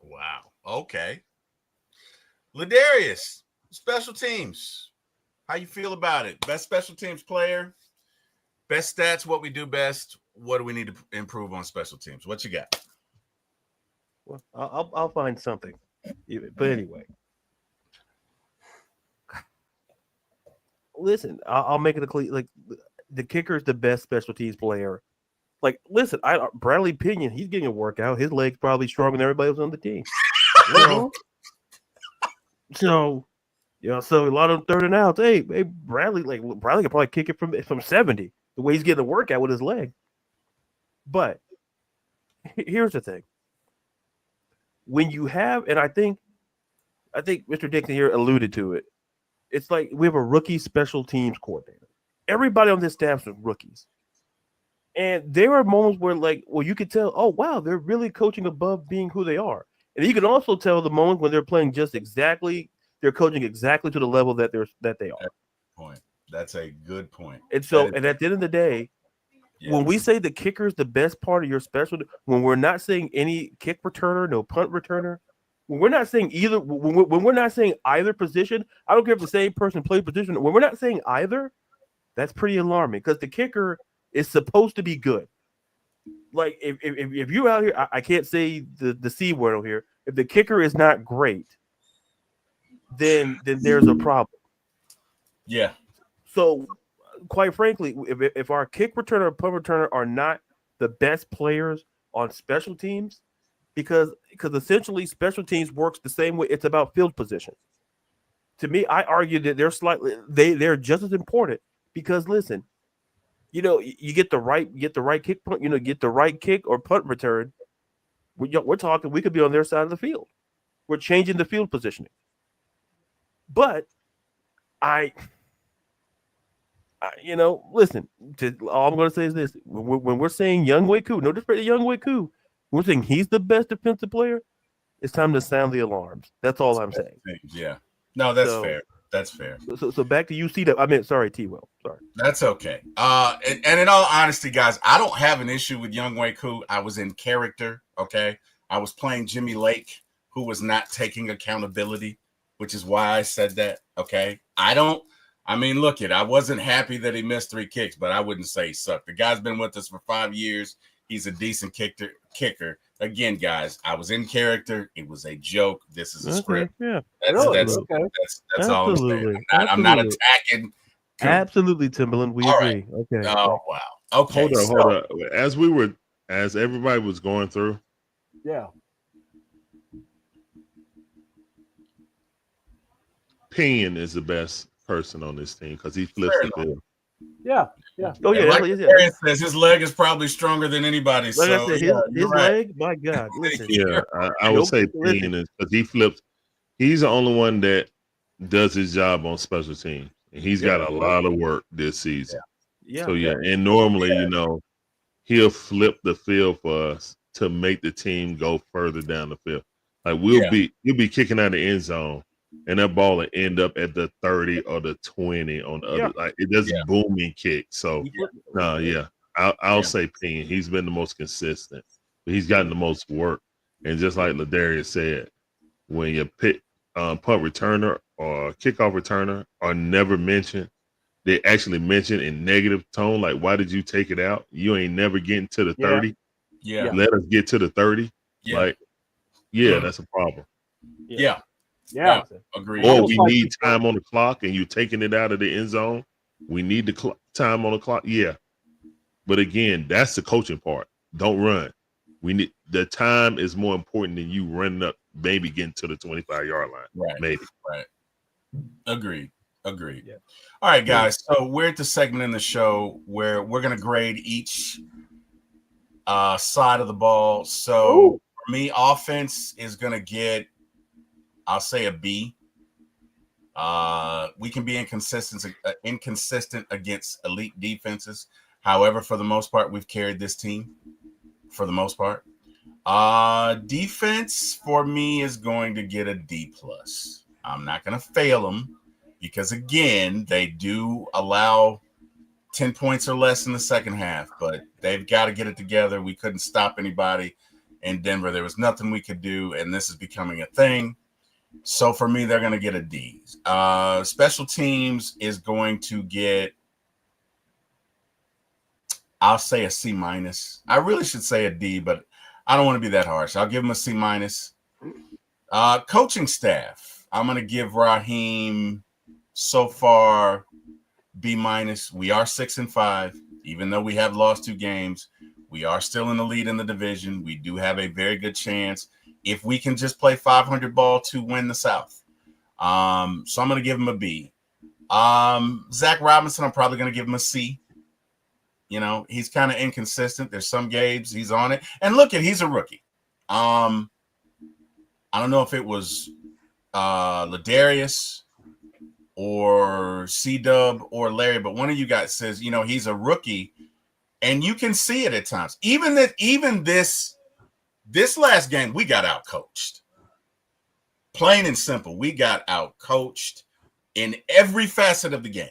Wow. Okay. Ladarius, special teams. How you feel about it? Best special teams player, best stats, what we do best. What do we need to improve on special teams? What you got? Well, I'll find something. But anyway. Listen, I'll make it a clear. Like, the kicker is the best special teams player. Like, listen, Bradley Pinion, he's getting a workout. His leg's probably stronger than everybody else on the team. So a lot of third and outs. Hey, Bradley can probably kick it from 70. The way he's getting a workout with his leg. But here's the thing: when you have, and I think Mr. Dixon here alluded to it. It's like we have a rookie special teams coordinator. Everybody on this staff is rookies. And there are moments where, you could tell, oh, wow, they're really coaching above being who they are. And you can also tell the moment when they're playing they're coaching exactly to the level that they are. That's a good point. And so, and at the end of the day, when we say the kicker is the best part of your special, when we're not saying any kick returner, no punt returner, when we're not saying either, when we're not saying either position, I don't care if the same person plays position. When we're not saying either, that's pretty alarming, because the kicker is supposed to be good. Like, if you're out here, I can't say the C word over here. If the kicker is not great, then there's a problem. Yeah. So, quite frankly, if our kick returner or punt returner are not the best players on special teams, because essentially special teams works the same way. It's about field position. To me, I argue that they're just as important, because listen, you get the right kick punt, get the right kick or punt return. We're talking, we could be on their side of the field. We're changing the field positioning. But listen, all I'm going to say is this: when we're saying Younghoe Koo, no disrespect to Younghoe Koo, we're saying he's the best defensive player. It's time to sound the alarms. That's all I'm saying. Yeah. No, that's fair. That's fair. So back to UC. I mean, sorry, T-Will. Sorry. That's okay. And in all honesty, guys, I don't have an issue with Younghoe Koo. I was in character. Okay. I was playing Jimmy Lake, who was not taking accountability, which is why I said that. Okay. I wasn't happy that he missed 3 kicks, but I wouldn't say he sucked. The guy's been with us for 5 years. He's a decent kicker. Again, guys, I was in character. It was a joke. This is a script. Yeah. That's all I'm saying. I'm not attacking. Absolutely, Timberland. We agree. Right. Okay. Oh, wow. Okay. Hold on. As everybody was going through. Yeah. Pinion is the best person on this team because he flips the field. Yeah. Oh yeah. Like says his leg is probably stronger than anybody's. Like I said, his leg. My God. Listen. Yeah, I would say Pinion is because he flips. He's the only one that does his job on special teams, and he's got a lot of work this season. Yeah. So yeah, and normally, he'll flip the field for us to make the team go further down the field. Like you'll be kicking out the end zone, and that ball will end up at the 30 or the 20 on the other. Like it does booming kick. So I'll say Payne. He's been the most consistent. He's gotten the most work, and just like Ladarius said, when you pick punt returner or kickoff returner are never mentioned. They actually mention in negative tone, like, why did you take it out? You ain't never getting to the 30. Yeah. Let us get to the 30. Yeah. Like, that's a problem. Yeah. Agreed. Or we need time on the clock and you taking it out of the end zone. We need the time on the clock. Yeah. But again, that's the coaching part. Don't run. We need the time is more important than you running up, maybe getting to the 25-yard line. Right. Maybe. Right. Agreed. Yeah. All right, guys. So we're at the segment in the show where we're going to grade each side of the ball. So for me, offense is going to get, I'll say a B. We can be inconsistent against elite defenses. However, for the most part, we've carried this team for the most part. Defense for me is going to get a D+. I'm not going to fail them because, again, they do allow 10 points or less in the second half, but they've got to get it together. We couldn't stop anybody in Denver. There was nothing we could do, and this is becoming a thing. So for me, they're going to get a D. Special teams is going to get, I'll say a C-. I really should say a D, but I don't want to be that harsh. I'll give them a C-. Coaching staff, I'm going to give Raheem so far B-. We are 6-5, even though we have lost 2 games. We are still in the lead in the division. We do have a very good chance if we can just play 500 ball to win the South. So I'm going to give him a B. Zach Robinson, I'm probably going to give him a C. He's kind of inconsistent. There's some games he's on it. And look, he's a rookie. I don't know if it was Ladarius or C-Dub or Larry, but one of you guys says, he's a rookie, and you can see it at times. Even this last game, we got out-coached. Plain and simple, we got out-coached in every facet of the game.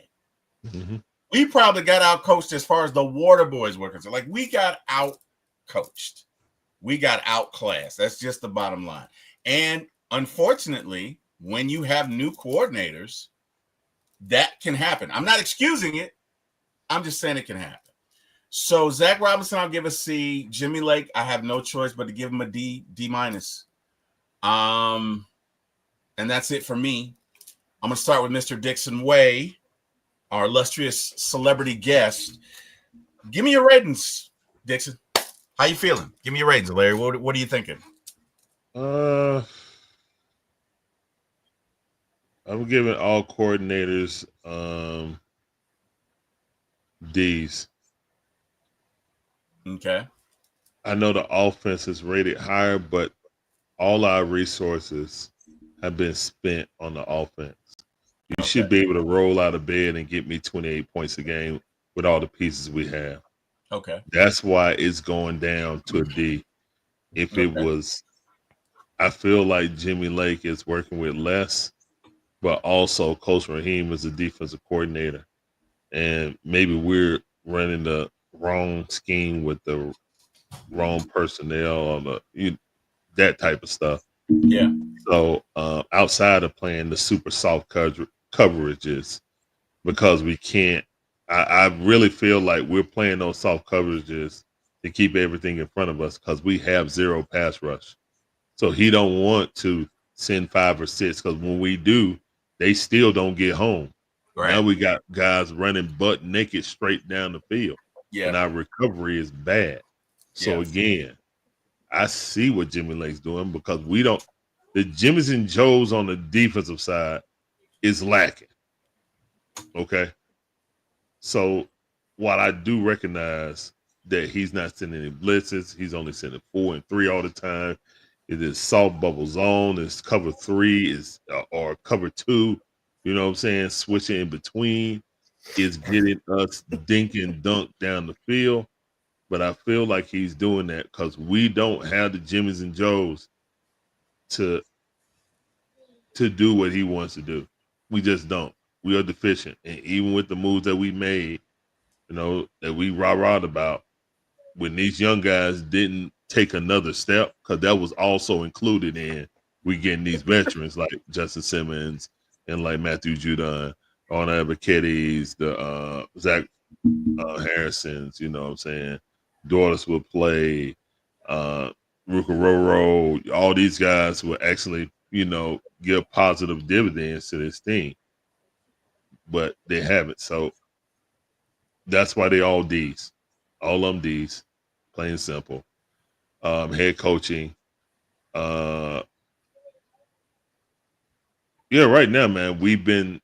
Mm-hmm. We probably got out-coached as far as the Water Boys were concerned. Like, we got out-coached. We got outclassed. That's just the bottom line. And unfortunately, when you have new coordinators, that can happen. I'm not excusing it. I'm just saying it can happen. So Zach Robinson, I'll give a C. Jimmy Lake, I have no choice but to give him a D-. And that's it for me. I'm going to start with Mr. Dixon Way, our illustrious celebrity guest. Give me your ratings, Dixon. How you feeling? Give me your ratings, Larry. What are you thinking? I'm giving all coordinators D's. Okay. I know the offense is rated higher, but all our resources have been spent on the offense. You should be able to roll out of bed and get me 28 points a game with all the pieces we have. Okay. That's why it's going down to a D. If it was, I feel like Jimmy Lake is working with less, but also Coach Raheem is a defensive coordinator. And maybe we're running the wrong scheme with the wrong personnel or that type of stuff. Yeah. So outside of playing the super soft coverages, because we can't, I really feel like we're playing those soft coverages to keep everything in front of us because we have 0 pass rush. So he don't want to send 5 or 6 because when we do, they still don't get home. Right. Now we got guys running butt naked straight down the field. Yeah. And our recovery is bad. So again, I see what Jimmy Lake's doing because the Jimmys and Joes on the defensive side is lacking. Okay. So while I do recognize that he's not sending any blitzes, he's only sending 4 and 3 all the time. It is soft bubble zone, it's cover 3, or cover 2, you know what I'm saying? Switching in between. is getting us dink and dunk down the field. But I feel like he's doing that because we don't have the Jimmys and Joes to do what he wants to do. We just don't. We are deficient. And even with the moves that we made, that we rah-rahed about, when these young guys didn't take another step, because that was also included in we getting these veterans like Justin Simmons and like Matthew Judon, Arna Abaketes, the Zach Harrisons, you know what I'm saying? Doris will play, Ruka Roro, all these guys will actually, give positive dividends to this team. But they haven't. So that's why they all D's. All of them D's, plain and simple. Head coaching. Right now, man,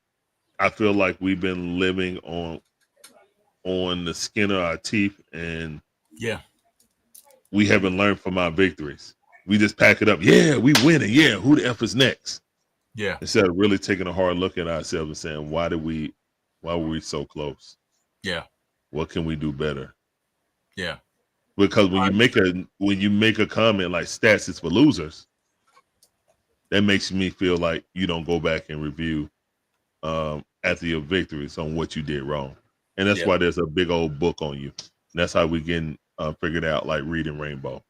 I feel like we've been living on the skin of our teeth, and we haven't learned from our victories. We just pack it up. Yeah, we winning. Yeah, who the F is next? Yeah. Instead of really taking a hard look at ourselves and saying, why were we so close? Yeah. What can we do better? Yeah. Because when you make a comment like stats is for losers, that makes me feel like you don't go back and review after your victories on what you did wrong. And that's why there's a big old book on you. And that's how we getting figured out, like reading Rainbow.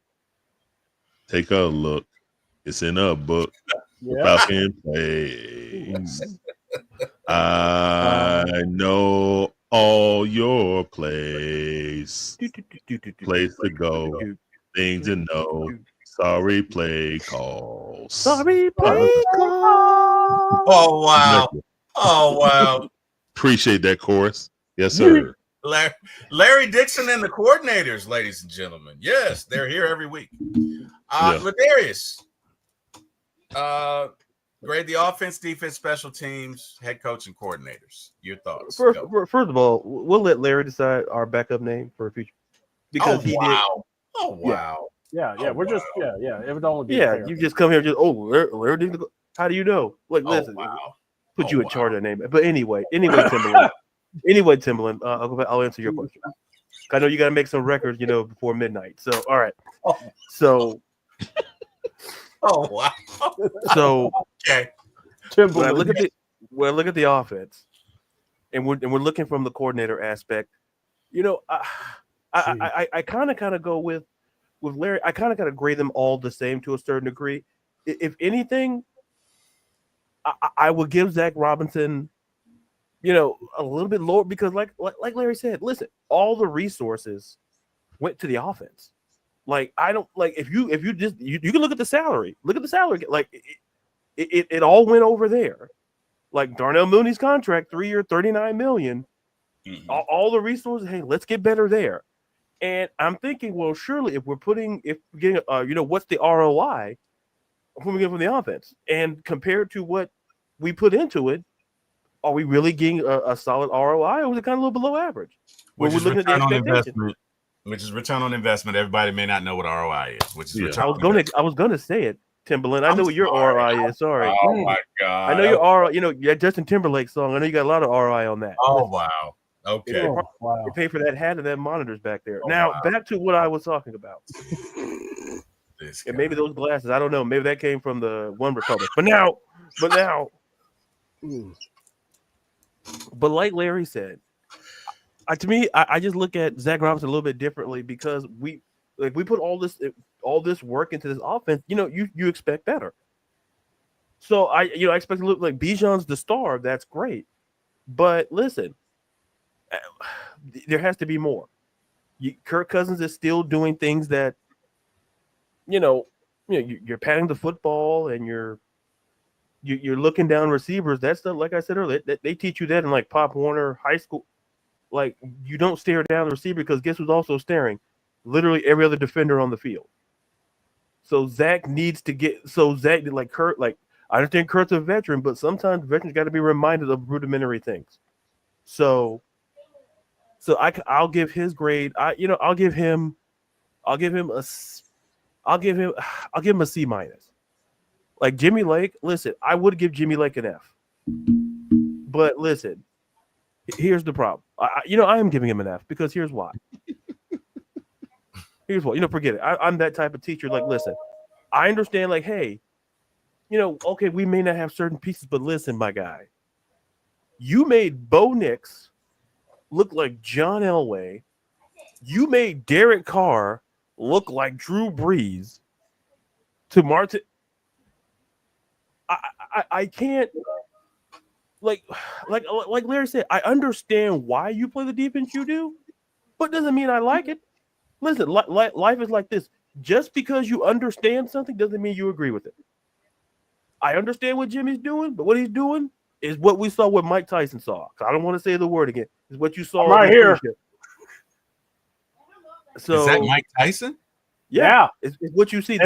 Take a look. It's in a book. Falcon plays. I know all your plays. Place to go. Things to know. Sorry play calls. Sorry play calls. Oh, wow. Oh, wow. Appreciate that chorus. Yes, sir. Larry Dixon and the coordinators, ladies and gentlemen. Yes, they're here every week. Ladarius, grade the offense, defense, special teams, head coach, and coordinators. Your thoughts? First of all, we'll let Larry decide our backup name for a future. Because he did. Oh, wow. Yeah. We're just, it would only be fair. You just come here, Larry did. How do you know? Like, listen, wow. put you in charge of the name. But anyway, Timberland. Timberland, I'll answer your question. I know you got to make some records, before midnight. So, all right. So. Oh, wow. So, okay. When I look at the offense, and we're looking from the coordinator aspect, I kind of go with Larry. I kind of got to grade them all the same to a certain degree. If anything, I would give Zach Robinson, a little bit lower because, like Larry said, listen, all the resources went to the offense. Like, I don't like if you just you can look at the salary. Look at the salary. Like it all went over there. Like Darnell Mooney's contract, 3-year, $39 million. Mm-hmm. All the resources. Hey, let's get better there. And I'm thinking, well, surely if we're getting what's the ROI when we get from the offense, and compared to what we put into it, are we really getting a solid ROI, or was it kind of a little below average? Which is return on investment. Which is return on investment. Everybody may not know what ROI is. Which is return. I was gonna say it, Timberland. I know what your ROI is. Sorry. Oh my God. I know your ROI. Your Justin Timberlake song. I know you got a lot of ROI on that. Oh wow. Okay. They pay for that hat and that monitors back there. Back to what I was talking about. And maybe those glasses. I don't know. Maybe that came from the One Republic. But now. But like Larry said, to me, I just look at Zach Robinson a little bit differently because we put all this work into this offense. You expect better. So I expect to look like Bijan's the star. That's great, but listen, there has to be more. Kirk Cousins is still doing things that you're patting the football and you're looking down receivers. That's stuff, like I said earlier, they teach you that in like Pop Warner high school. Like, you don't stare down the receiver because guess who's also staring? Literally every other defender on the field. So Zach needs to like Kurt, like I understand Kurt's a veteran, but sometimes veterans got to be reminded of rudimentary things. So I'll give his grade. I'll give him a C-. Like Jimmy Lake, listen, I would give Jimmy Lake an F. But listen, Here's the problem. I am giving him an F because here's why. Here's what, forget it. I'm that type of teacher. Like, listen, I understand, like, hey, okay, we may not have certain pieces, but listen, my guy, you made Bo Nix look like John Elway. You made Derek Carr look like Drew Brees. To Martin, I can't, like Larry said, I understand why you play the defense you do, but doesn't mean I like it. Listen, life is like this. Just because you understand something doesn't mean you agree with it. I understand what Jimmy's doing, but what he's doing is what we saw, what Mike Tyson saw. I don't want to say the word again. Is what you saw right here. So is that Mike Tyson? Yeah. It's what you see.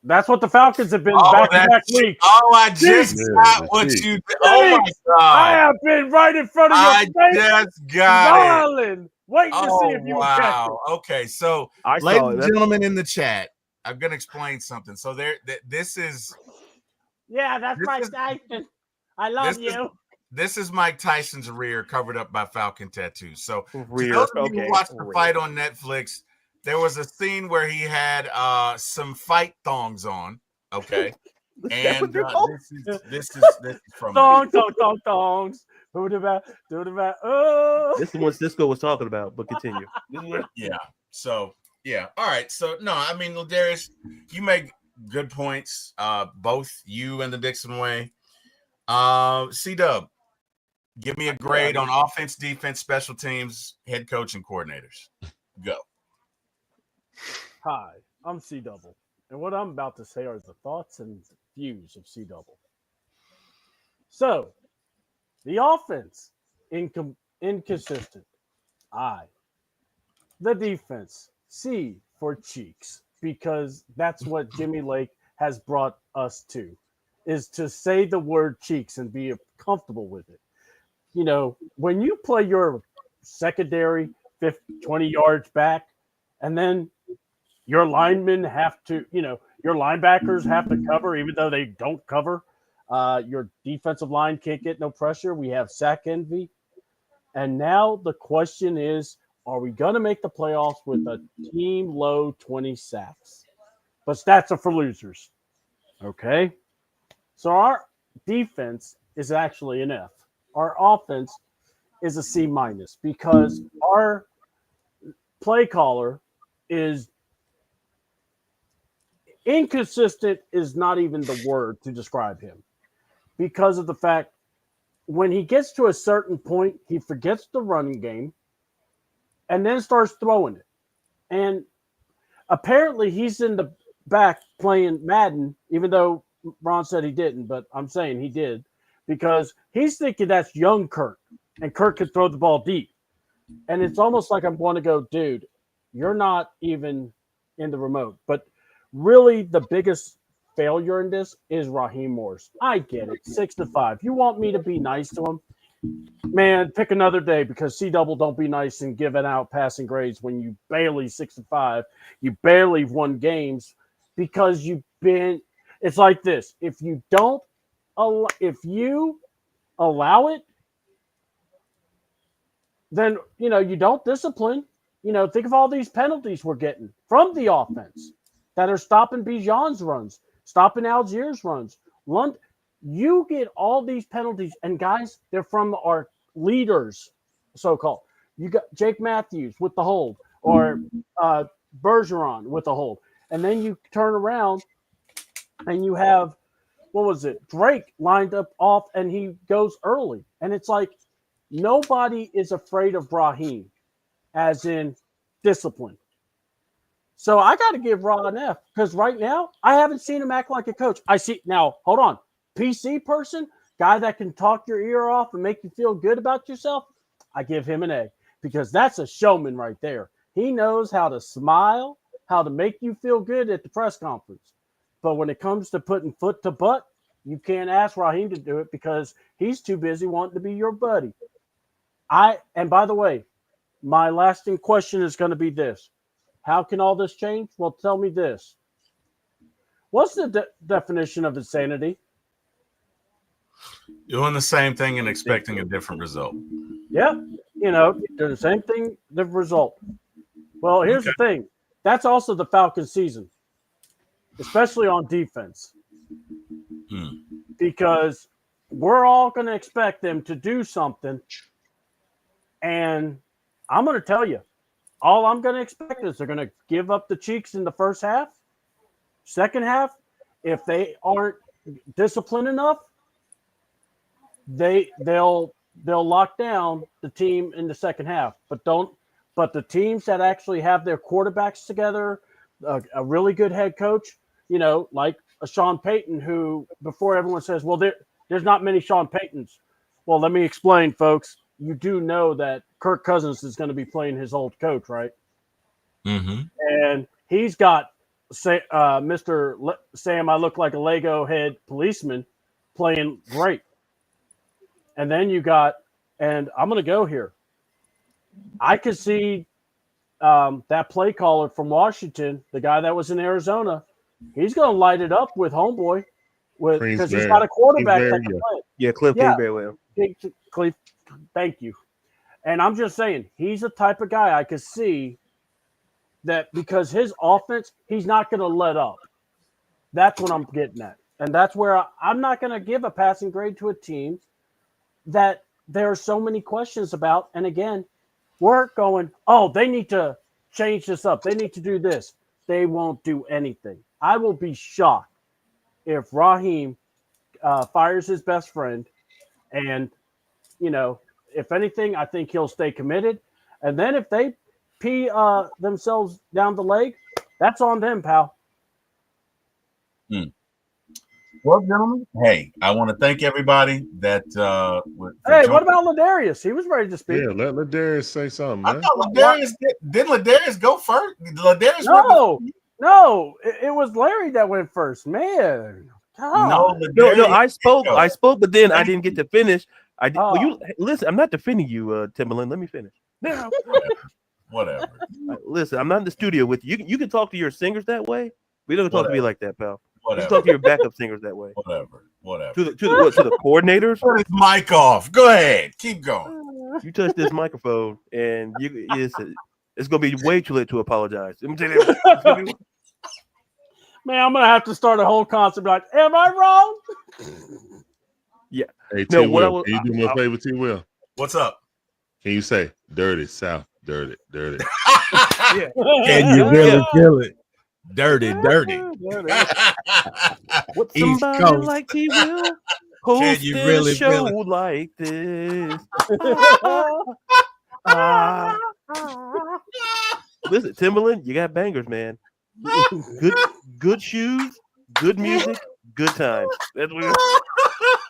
That's what the Falcons have been back-to-back weeks. Oh, I just got what you did. Oh, my God. I have been right in front of your face. I just got smiling, waiting to see if you would catch it. Okay, so, ladies and gentlemen in the chat, I'm going to explain something. So, this is... Yeah, that's Mike Tyson. I love you. This is Mike Tyson's rear covered up by Falcon tattoos. So, rear. To those of you who watched the fight on Netflix, there was a scene where he had some fight thongs on. Okay. And this is from thongs. Who the back? Oh. This is what Cisco was talking about, but continue. Yeah. So, yeah. All right. So, no, I mean, Ladarius, you make good points. Both you and the Dixon way. C-Dub, give me a grade on offense, defense, special teams, head coach, and coordinators. Go. Hi, I'm C-Double, and what I'm about to say are the thoughts and views of C-Double. So, the offense, inconsistent. I. The defense, C for cheeks, because that's what Jimmy Lake has brought us to, is to say the word cheeks and be comfortable with it. When you play your secondary 20 yards back, and then your linemen have to, your linebackers have to cover, even though they don't cover. Your defensive line can't get no pressure. We have sack envy. And now the question is, are we going to make the playoffs with a team low 20 sacks? But stats are for losers. Okay? So our defense is actually an F. Our offense is a C- because our play caller is inconsistent, is not even the word to describe him, because of the fact when he gets to a certain point, he forgets the running game and then starts throwing it. And apparently he's in the back playing Madden, even though Ron said he didn't, but I'm saying he did, because he's thinking that's young Kirk, and Kirk can throw the ball deep. And it's almost like I'm going to go, dude, you're not even in the remote. But really, the biggest failure in this is Raheem Morris. I get it, 6-5. You want me to be nice to him? Man, pick another day, because C-Double don't be nice and giving out passing grades when you barely 6-5. You barely won games because you've been – it's like this. If you allow it, then, you don't discipline. Think of all these penalties we're getting from the offense that are stopping Bijan's runs, stopping Algiers' runs. You get all these penalties, and guys, they're from our leaders, so-called. You got Jake Matthews with the hold, or Bergeron with the hold. And then you turn around and you have, Drake lined up off, and he goes early. And it's like nobody is afraid of Raheem, as in discipline. So I got to give Ra an F, because right now I haven't seen him act like a coach. Now, hold on. PC person, guy that can talk your ear off and make you feel good about yourself, I give him an A, because that's a showman right there. He knows how to smile, how to make you feel good at the press conference. But when it comes to putting foot to butt, you can't ask Raheem to do it, because he's too busy wanting to be your buddy. And by the way, my lasting question is going to be this. How can all this change? Well, tell me this. What's the definition of insanity? Doing the same thing and expecting a different result. Yeah, do the same thing, different result. Well, here's the thing. That's also the Falcons season, especially on defense. Because we're all going to expect them to do something. And I'm going to tell you, all I'm going to expect is they're going to give up the cheeks in the first half. Second half, if they aren't disciplined enough, they'll lock down the team in the second half. But the teams that actually have their quarterbacks together, a really good head coach, like a Sean Payton, who before everyone says, well, there's not many Sean Paytons. Well, let me explain, folks. You do know that Kirk Cousins is going to be playing his old coach, right? Mm-hmm. And he's got Mr. Sam, I look like a Lego head policeman, playing great. And then you got, and I'm going to go here. I could see that play caller from Washington, the guy that was in Arizona, he's going to light it up with homeboy, because he's got a quarterback that can play. Yeah, Cliff Kingsbury will. Cliff, thank you. And I'm just saying, he's the type of guy I could see that because his offense, he's not going to let up. That's what I'm getting at. And that's where I'm not going to give a passing grade to a team that there are so many questions about. And again, we're going, oh, they need to change this up. They need to do this. They won't do anything. I will be shocked if Raheem fires his best friend. And, if anything, I think he'll stay committed. And then if they pee themselves down the leg, that's on them, pal. Well, gentlemen, hey, I want to thank everybody that. Hey, what about Ladarius? He was ready to speak. Yeah, let Ladarius say something, man. I thought Ladarius didn't Ladarius go first? Ladarius No, it was Larry that went first, man. No, I spoke, but then I didn't get to finish. Well, listen. I'm not defending you, Timberland. Let me finish. Now, whatever. Listen, I'm not in the studio with you. You can talk to your singers that way. We don't talk to me like that, pal. Whatever. You talk to your backup singers that way. Whatever. To the coordinators. Turn his mic off. Go ahead. Keep going. You touch this microphone, and it's gonna be way too late to apologize. Let me tell you that. Man, I'm gonna have to start a whole concert like, am I wrong? Yeah. Hey, T. Will, can you do me a favor, T. Will? What's up? Can you say dirty South, dirty? Yeah. Can you really feel it? Dirty. What somebody like T. Will host you really a show feel it? like this? Listen, Timberland, you got bangers, man. Good shoes, good music, good time. That's what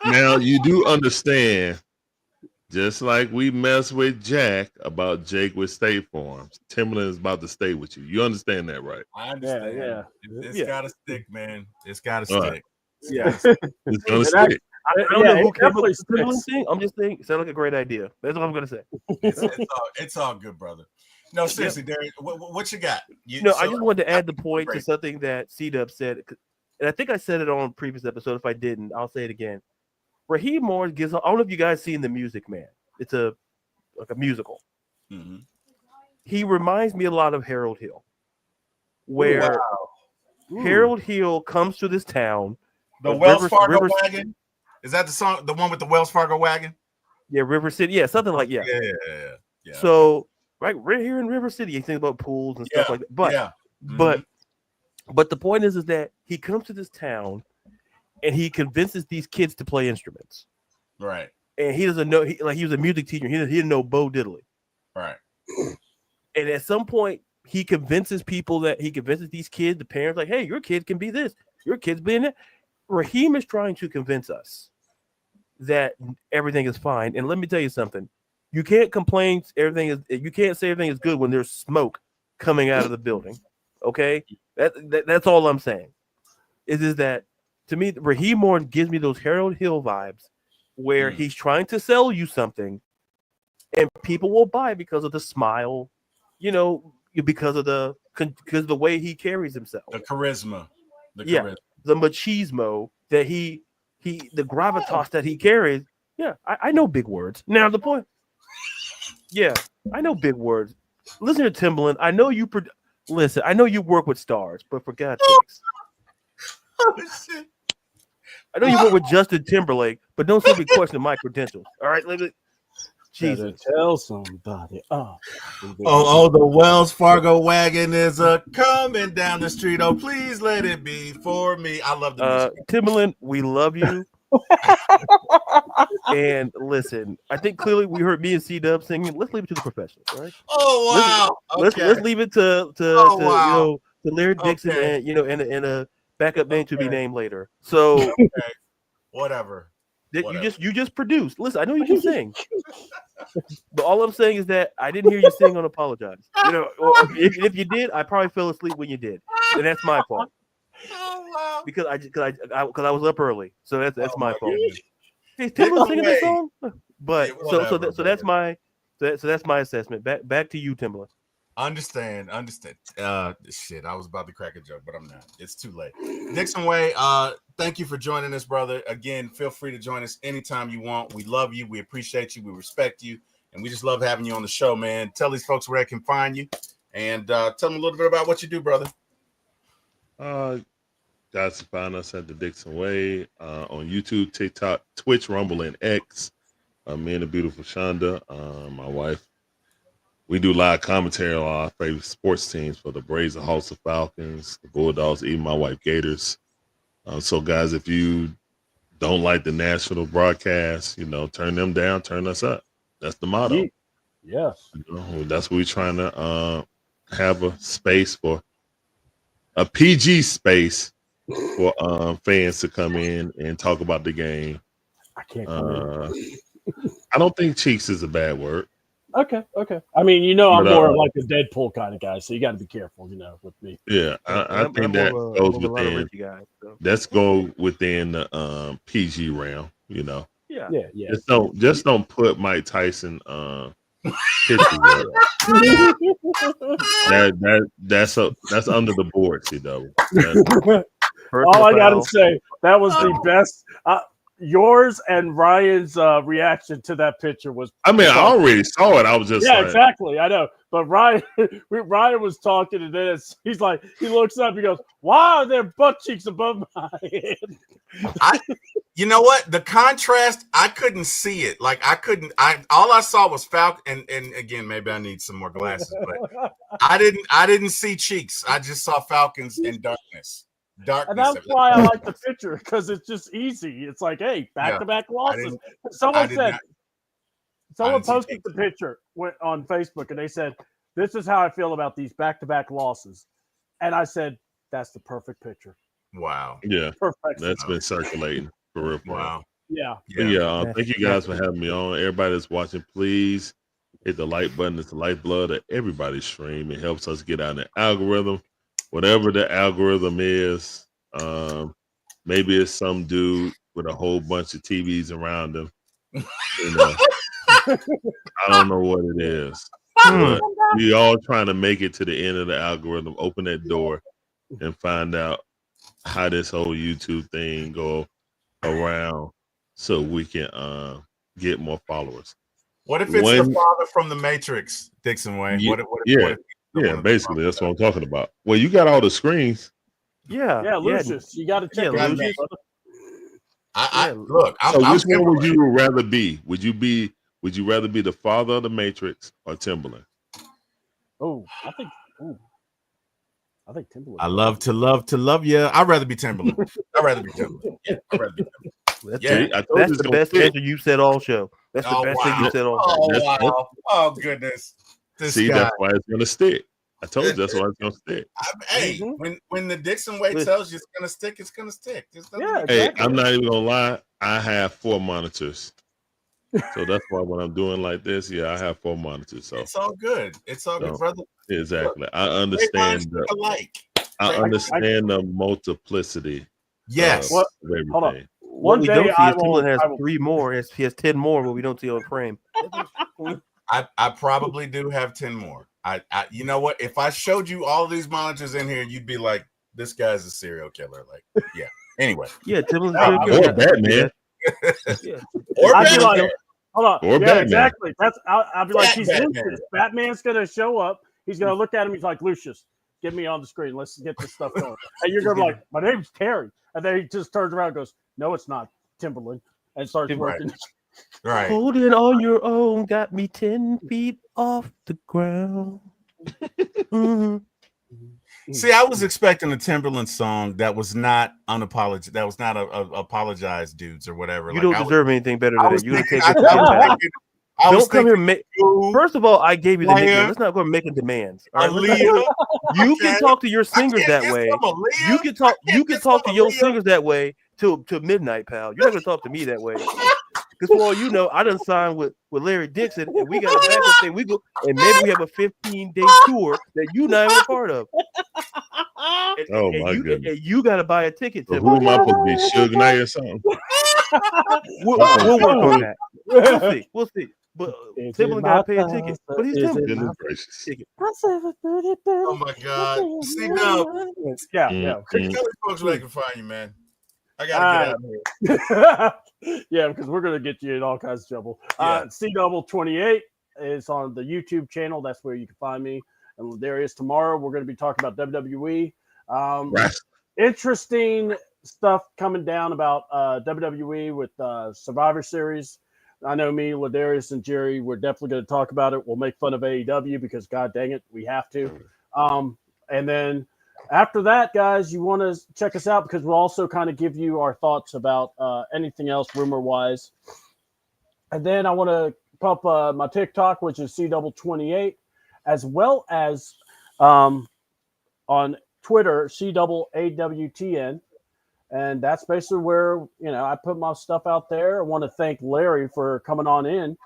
Now you do understand, just like we mess with Jack about Jake with State Farms, Timberland is about to stay with you. You understand that, right? I understand. Yeah. It's gotta stick, man. It's gotta stick. Yeah. It's gonna stick. I don't know who came up with the Timberland thing. I'm just saying, it sounds like a great idea. That's what I'm gonna say. It's all good, brother. No, seriously, Derek, what you got? I just wanted to add the point to something that C-Dub said, and I think I said it on a previous episode. If I didn't, I'll say it again. Raheem Morris gives. I don't know if you guys seen The Music Man. It's like a musical. Mm-hmm. He reminds me a lot of Harold Hill, where Harold Hill comes to this town. The Wells Fargo wagon. Is that the song? The one with the Wells Fargo wagon? Yeah, River City. Yeah, something like Yeah. So right here in River City, you think about pools and stuff like that. But but the point is that he comes to this town and he convinces these kids to play instruments. Right. And he doesn't know. He was a music teacher. He didn't know Bo Diddley. Right. And at some point, he convinces these kids, the parents, like, hey, your kid can be this. Your kid's being that. Raheem is trying to convince us that everything is fine. And let me tell you something. You can't complain. You can't say everything is good when there's smoke coming out of the building. Okay? That's all I'm saying. Is that, to me, Raheem Morris gives me those Harold Hill vibes where he's trying to sell you something and people will buy because of the smile, because of the way he carries himself. The charisma. The machismo that the gravitas that he carries. Yeah, I know big words. Now the point. Yeah, I know big words. Listen to Timbaland. I know you. Listen, I know you work with stars, but for God's sakes, Oh, shit. I know you work with Justin Timberlake, but don't simply question my credentials. All right, Jesus, tell somebody. Oh, the Wells Fargo wagon is coming down the street. Oh, please let it be for me. I love the music. Timbaland, we love you. And listen, I think clearly we heard me and C-Dub singing. Let's leave it to the professionals, all right? Oh wow! Let's leave it to wow. to Larry Dixon Okay. and a backup name to be named later. So whatever. You just produced. Listen, I know you can sing, but all I'm saying is that I didn't hear you sing on Apologize. Or if you did, I probably fell asleep when you did, and that's my fault. Oh wow! Because I was up early, so that's my fault. Hey, Either Timbaland singing way. this song, but Yeah, whatever, so that's my assessment. Back to you, Timbaland. Understand. Shit, I was about to crack a joke, but I'm not. It's too late. Dixon Way, thank you for joining us, brother. Again, feel free to join us anytime you want. We love you. We appreciate you. We respect you. And we just love having you on the show, man. Tell these folks where they can find you. And tell them a little bit about what you do, brother. Guys can find us at the Dixon Way on YouTube, TikTok, Twitch, Rumble, and X. Me and the beautiful Shonda, my wife. We do live commentary on our favorite sports teams for the Braves, the Hawks, the Falcons, the Bulldogs, even my wife, Gators. So, guys, if you don't like the national broadcast, turn them down, turn us up. That's the motto. Yes. That's what we're trying to have a space for, a PG space for fans to come in and talk about the game. I can't come in. I don't think cheeks is a bad word. Okay. I mean, I'm more like a Deadpool kind of guy, so you got to be careful, with me. Yeah, I think that goes within. Let's go within the PG realm. Yeah. Just don't put Mike Tyson pictures up. That's under the board, CW. All I gotta say, that was the best. Yours and Ryan's reaction to that picture was. I mean, I already saw it. I was just exactly. I know, but Ryan was talking, and then he looks up, he goes, "Why are there butt cheeks above my head?" You know what? The contrast, I couldn't see it. All I saw was Falcon, and again, maybe I need some more glasses, but I didn't see cheeks. I just saw Falcons in darkness. And that's why I like the picture, because it's just easy. It's like, hey, back-to-back losses. Someone posted the picture on Facebook, and they said, "This is how I feel about these back-to-back losses." And I said, "That's the perfect picture." Wow. Yeah. Perfect. That's been circulating for real. Wow. Yeah. Thank you guys for having me on. Everybody that's watching, please hit the like button. It's the lifeblood of everybody's stream. It helps us get out in the algorithm. Whatever the algorithm is, maybe it's some dude with a whole bunch of TVs around him. I don't know what it is. But we all trying to make it to the end of the algorithm, open that door, and find out how this whole YouTube thing go around, so we can get more followers. What if it's the father from the Matrix, Dixon Way? Yeah, basically, that's what I'm talking about. Well, you got all the screens. Yeah, Lucius. You got to check out Lucius. that. Look. Which one would you rather be? Would you rather be the father of the Matrix or Timbaland? I think Timbaland. I love to love you. I'd rather be Timbaland. Yeah, I'd rather be Timbaland. That's the best answer you said all show. That's the best thing you said all show. Oh, wow. Oh, goodness. That's why it's going to stick. I told you that's why it's going to stick. Hey, when the Dixon Way tells you it's going to stick, it's going to stick. Hey, I'm not even going to lie. I have 4 monitors. So that's why when I'm doing like this, I have 4 monitors. So it's all good. It's all good, brother. Exactly. I understand the multiplicity. Yes. Of everything. Hold on. What we don't see is Timbaland has 3 more. He has 10 more, but we don't see on frame. I probably do have 10 more. I you know what? If I showed you all these monitors in here, you'd be like, this guy's a serial killer. Like, yeah. Anyway. Yeah, Timbaland's or Batman. Yeah. Or Batman. Hold on. Or yeah, Batman. exactly. I'll be like, he's Batman. Lucius. Batman's gonna show up. He's gonna look at him. He's like, Lucius, get me on the screen. Let's get this stuff going. And you're gonna be like, my name's Terry. And then he just turns around and goes, no, it's not Timberland, and starts working. Right. Holding on your own got me 10 feet off the ground. Mhm. See, I was expecting a Timberland song that was not unapologetic. That was not a apologize, dudes, or whatever. You Like, don't I deserve anything better I than was that. You're gonna thinking- take it. I was thinking- I was Don't come here. thinking, First of all, I gave you the Leah. nickname. Let's not go making demands. All right? Aaliyah. You can talk to your singers that way. You can talk. You can talk to your singers that way till midnight, pal. You're not gonna talk to me that way. Because for all you know, I done signed with Larry Dixon, and we got a backup thing. We go, and maybe we have a 15-day tour that you not even a part of. And, Oh, and my you, goodness. And you got to buy a ticket to. So who am I supposed to be? Suge Knight or something? We'll work on that. We'll see. We'll see. But Timberland got to pay a ticket. But he's Timberland. Goodness gracious. Oh my God. See now. Yeah. Tell these folks where they can find you, man. I gotta get out here. Yeah, because we're gonna get you in all kinds of trouble. Yeah. C28 is on the YouTube channel. That's where you can find me. And there is tomorrow. We're going to be talking about WWE. Interesting stuff coming down about WWE with Survivor Series. I know me, Ladarius, and Jerry, we're definitely going to talk about it. We'll make fun of AEW because, God dang it, we have to. And then after that, guys, you want to check us out because we'll also kind of give you our thoughts about anything else rumor-wise. And then I want to pump my TikTok, which is C28, as well as on Twitter, CAAWTN. And that's basically where, I put my stuff out there. I want to thank Larry for coming on in.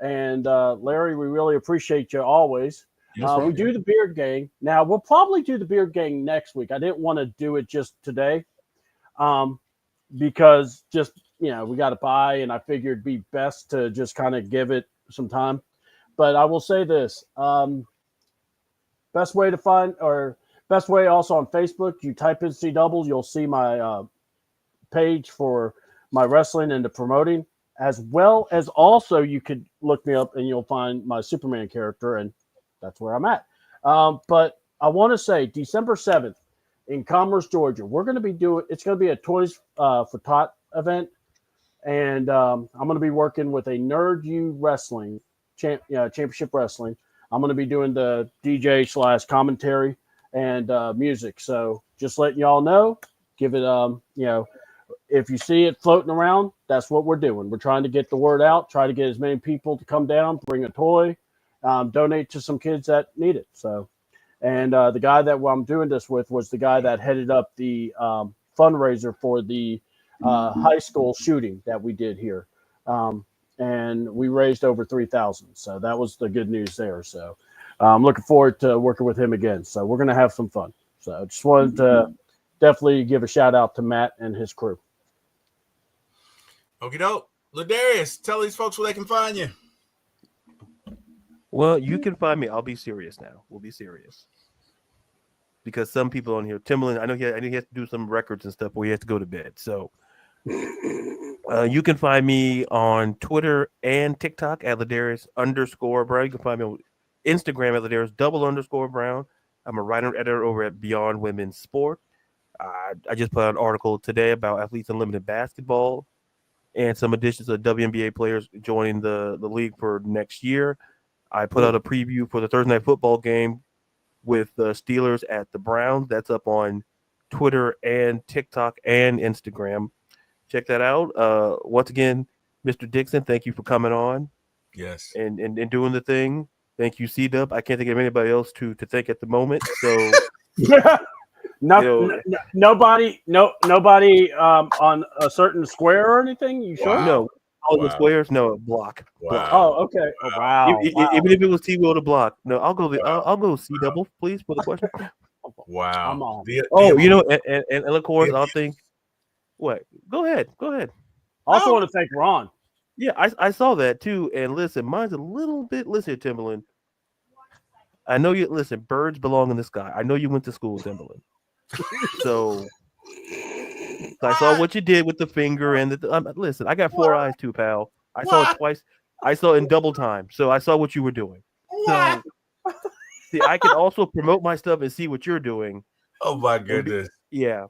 And Larry, we really appreciate you always. We do the Beard Gang. Now, we'll probably do the Beard Gang next week. I didn't want to do it just today because we got to buy, and I figured it'd be best to just kind of give it some time. But I will say this. Best way also on Facebook, you type in C-Double, you'll see my page for my wrestling and the promoting, as well as also you could look me up and you'll find my Superman character, and that's where I'm at. But I want to say December 7th in Commerce, Georgia, we're going to be it's going to be a Toys for Tot event, and I'm going to be working with a Nerd U Wrestling, Championship Wrestling. I'm going to be doing the DJ / commentary and music. So just letting y'all know, give it, if you see it floating around, that's what we're doing. We're trying to get the word out, try to get as many people to come down, bring a toy, donate to some kids that need it. So, and the guy that I'm doing this with was the guy that headed up the fundraiser for the high school shooting that we did here. And we raised over $3,000. So that was the good news there. So I'm looking forward to working with him again. So we're going to have some fun. So I just wanted to definitely give a shout out to Matt and his crew. Okie doke. Ladarius, tell these folks where they can find you. Well, you can find me. I'll be serious now. We'll be serious. Because some people on here, Timberland, I know he has to do some records and stuff where he has to go to bed. So you can find me on Twitter and TikTok at Ladarius_Brown. You can find me on Instagram at Ladarius_Brown. I'm a writer and editor over at Beyond Women's Sport. I just put out an article today about Athletes Unlimited Basketball and some additions of WNBA players joining the league for next year. I put out a preview for the Thursday Night Football game with the Steelers at the Browns. That's up on Twitter and TikTok and Instagram. Check that out. Once again, Mr. Dixon, thank you for coming on. Yes. And doing the thing. Thank you, C-Dub. I can't think of anybody else to thank at the moment. So nobody on a certain square or anything? You sure? Wow. No. All the Wow. squares? No, block. Wow. Oh, okay. Oh, wow. Even if it was T-Will to block. No, I'll go C-Double, please, for the question. Wow. Come on. And of course, I'll think. What? Go ahead. I also want to thank Ron. Yeah, I saw that too. And listen, mine's a little bit. Listen, Timberland. I know you. Listen, birds belong in the sky. I know you went to school, Timberland. So I saw what you did with the finger and listen. I got 4 eyes too, pal. I saw it twice. I saw in double time, so I saw what you were doing. So, see, I can also promote my stuff and see what you're doing. Oh my goodness. Yeah.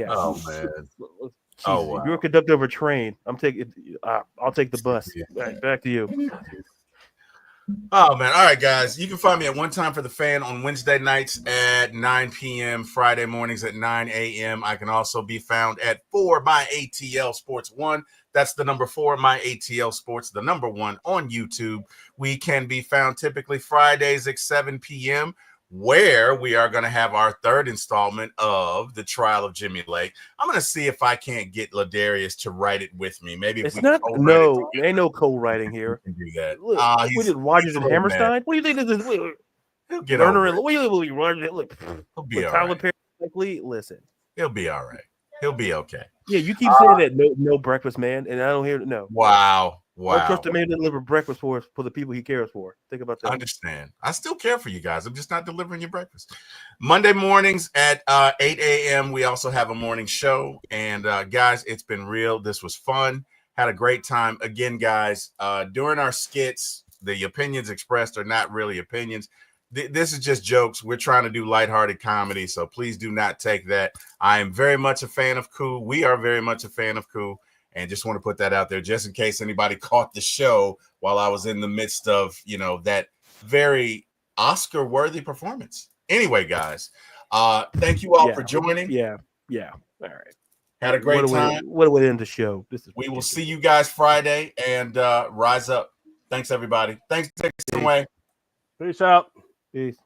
Oh man. Jesus, Oh, wow. You're a conductor of a train. I'll take the bus. All right, back to you. Oh man. All right, guys. You can find me at One Time for the Fan on Wednesday nights at 9 p.m., Friday mornings at 9 a.m. I can also be found at 4 My ATL Sports 1. That's the number 4 My ATL Sports, the number 1 on YouTube. We can be found typically Fridays at 7 p.m., where we are going to have our third installment of The Trial of Jimmy Lake. I'm going to see if I can't get Ladarius to write it with me. Maybe if It's we not co-write there ain't no co-writing here. we can do that. Look, we did Rodgers and Hammerstein. What do you think this is? He'll get Turner over and it. look, He'll be all Tyler right. Perry. Likely, listen. He'll be all right. He'll be okay. Yeah, you keep saying that no breakfast man, and I don't hear no. Wow. Don't trust the man to deliver breakfast for the people he cares for. Think about that. I understand. I still care for you guys. I'm just not delivering your breakfast. Monday mornings at 8 a.m. We also have a morning show. And guys, it's been real. This was fun. Had a great time. Again, guys, during our skits, the opinions expressed are not really opinions. This is just jokes. We're trying to do lighthearted comedy, so please do not take that. I am very much a fan of Koo. We are very much a fan of Koo. And just want to put that out there just in case anybody caught the show while I was in the midst of, that very Oscar-worthy performance. Anyway, guys, thank you all for joining. Yeah. All right. Had a great time. What a way to end the show. We will see you guys Friday, and rise up. Thanks, everybody. Thanks, Dixon Way. Peace out. Peace.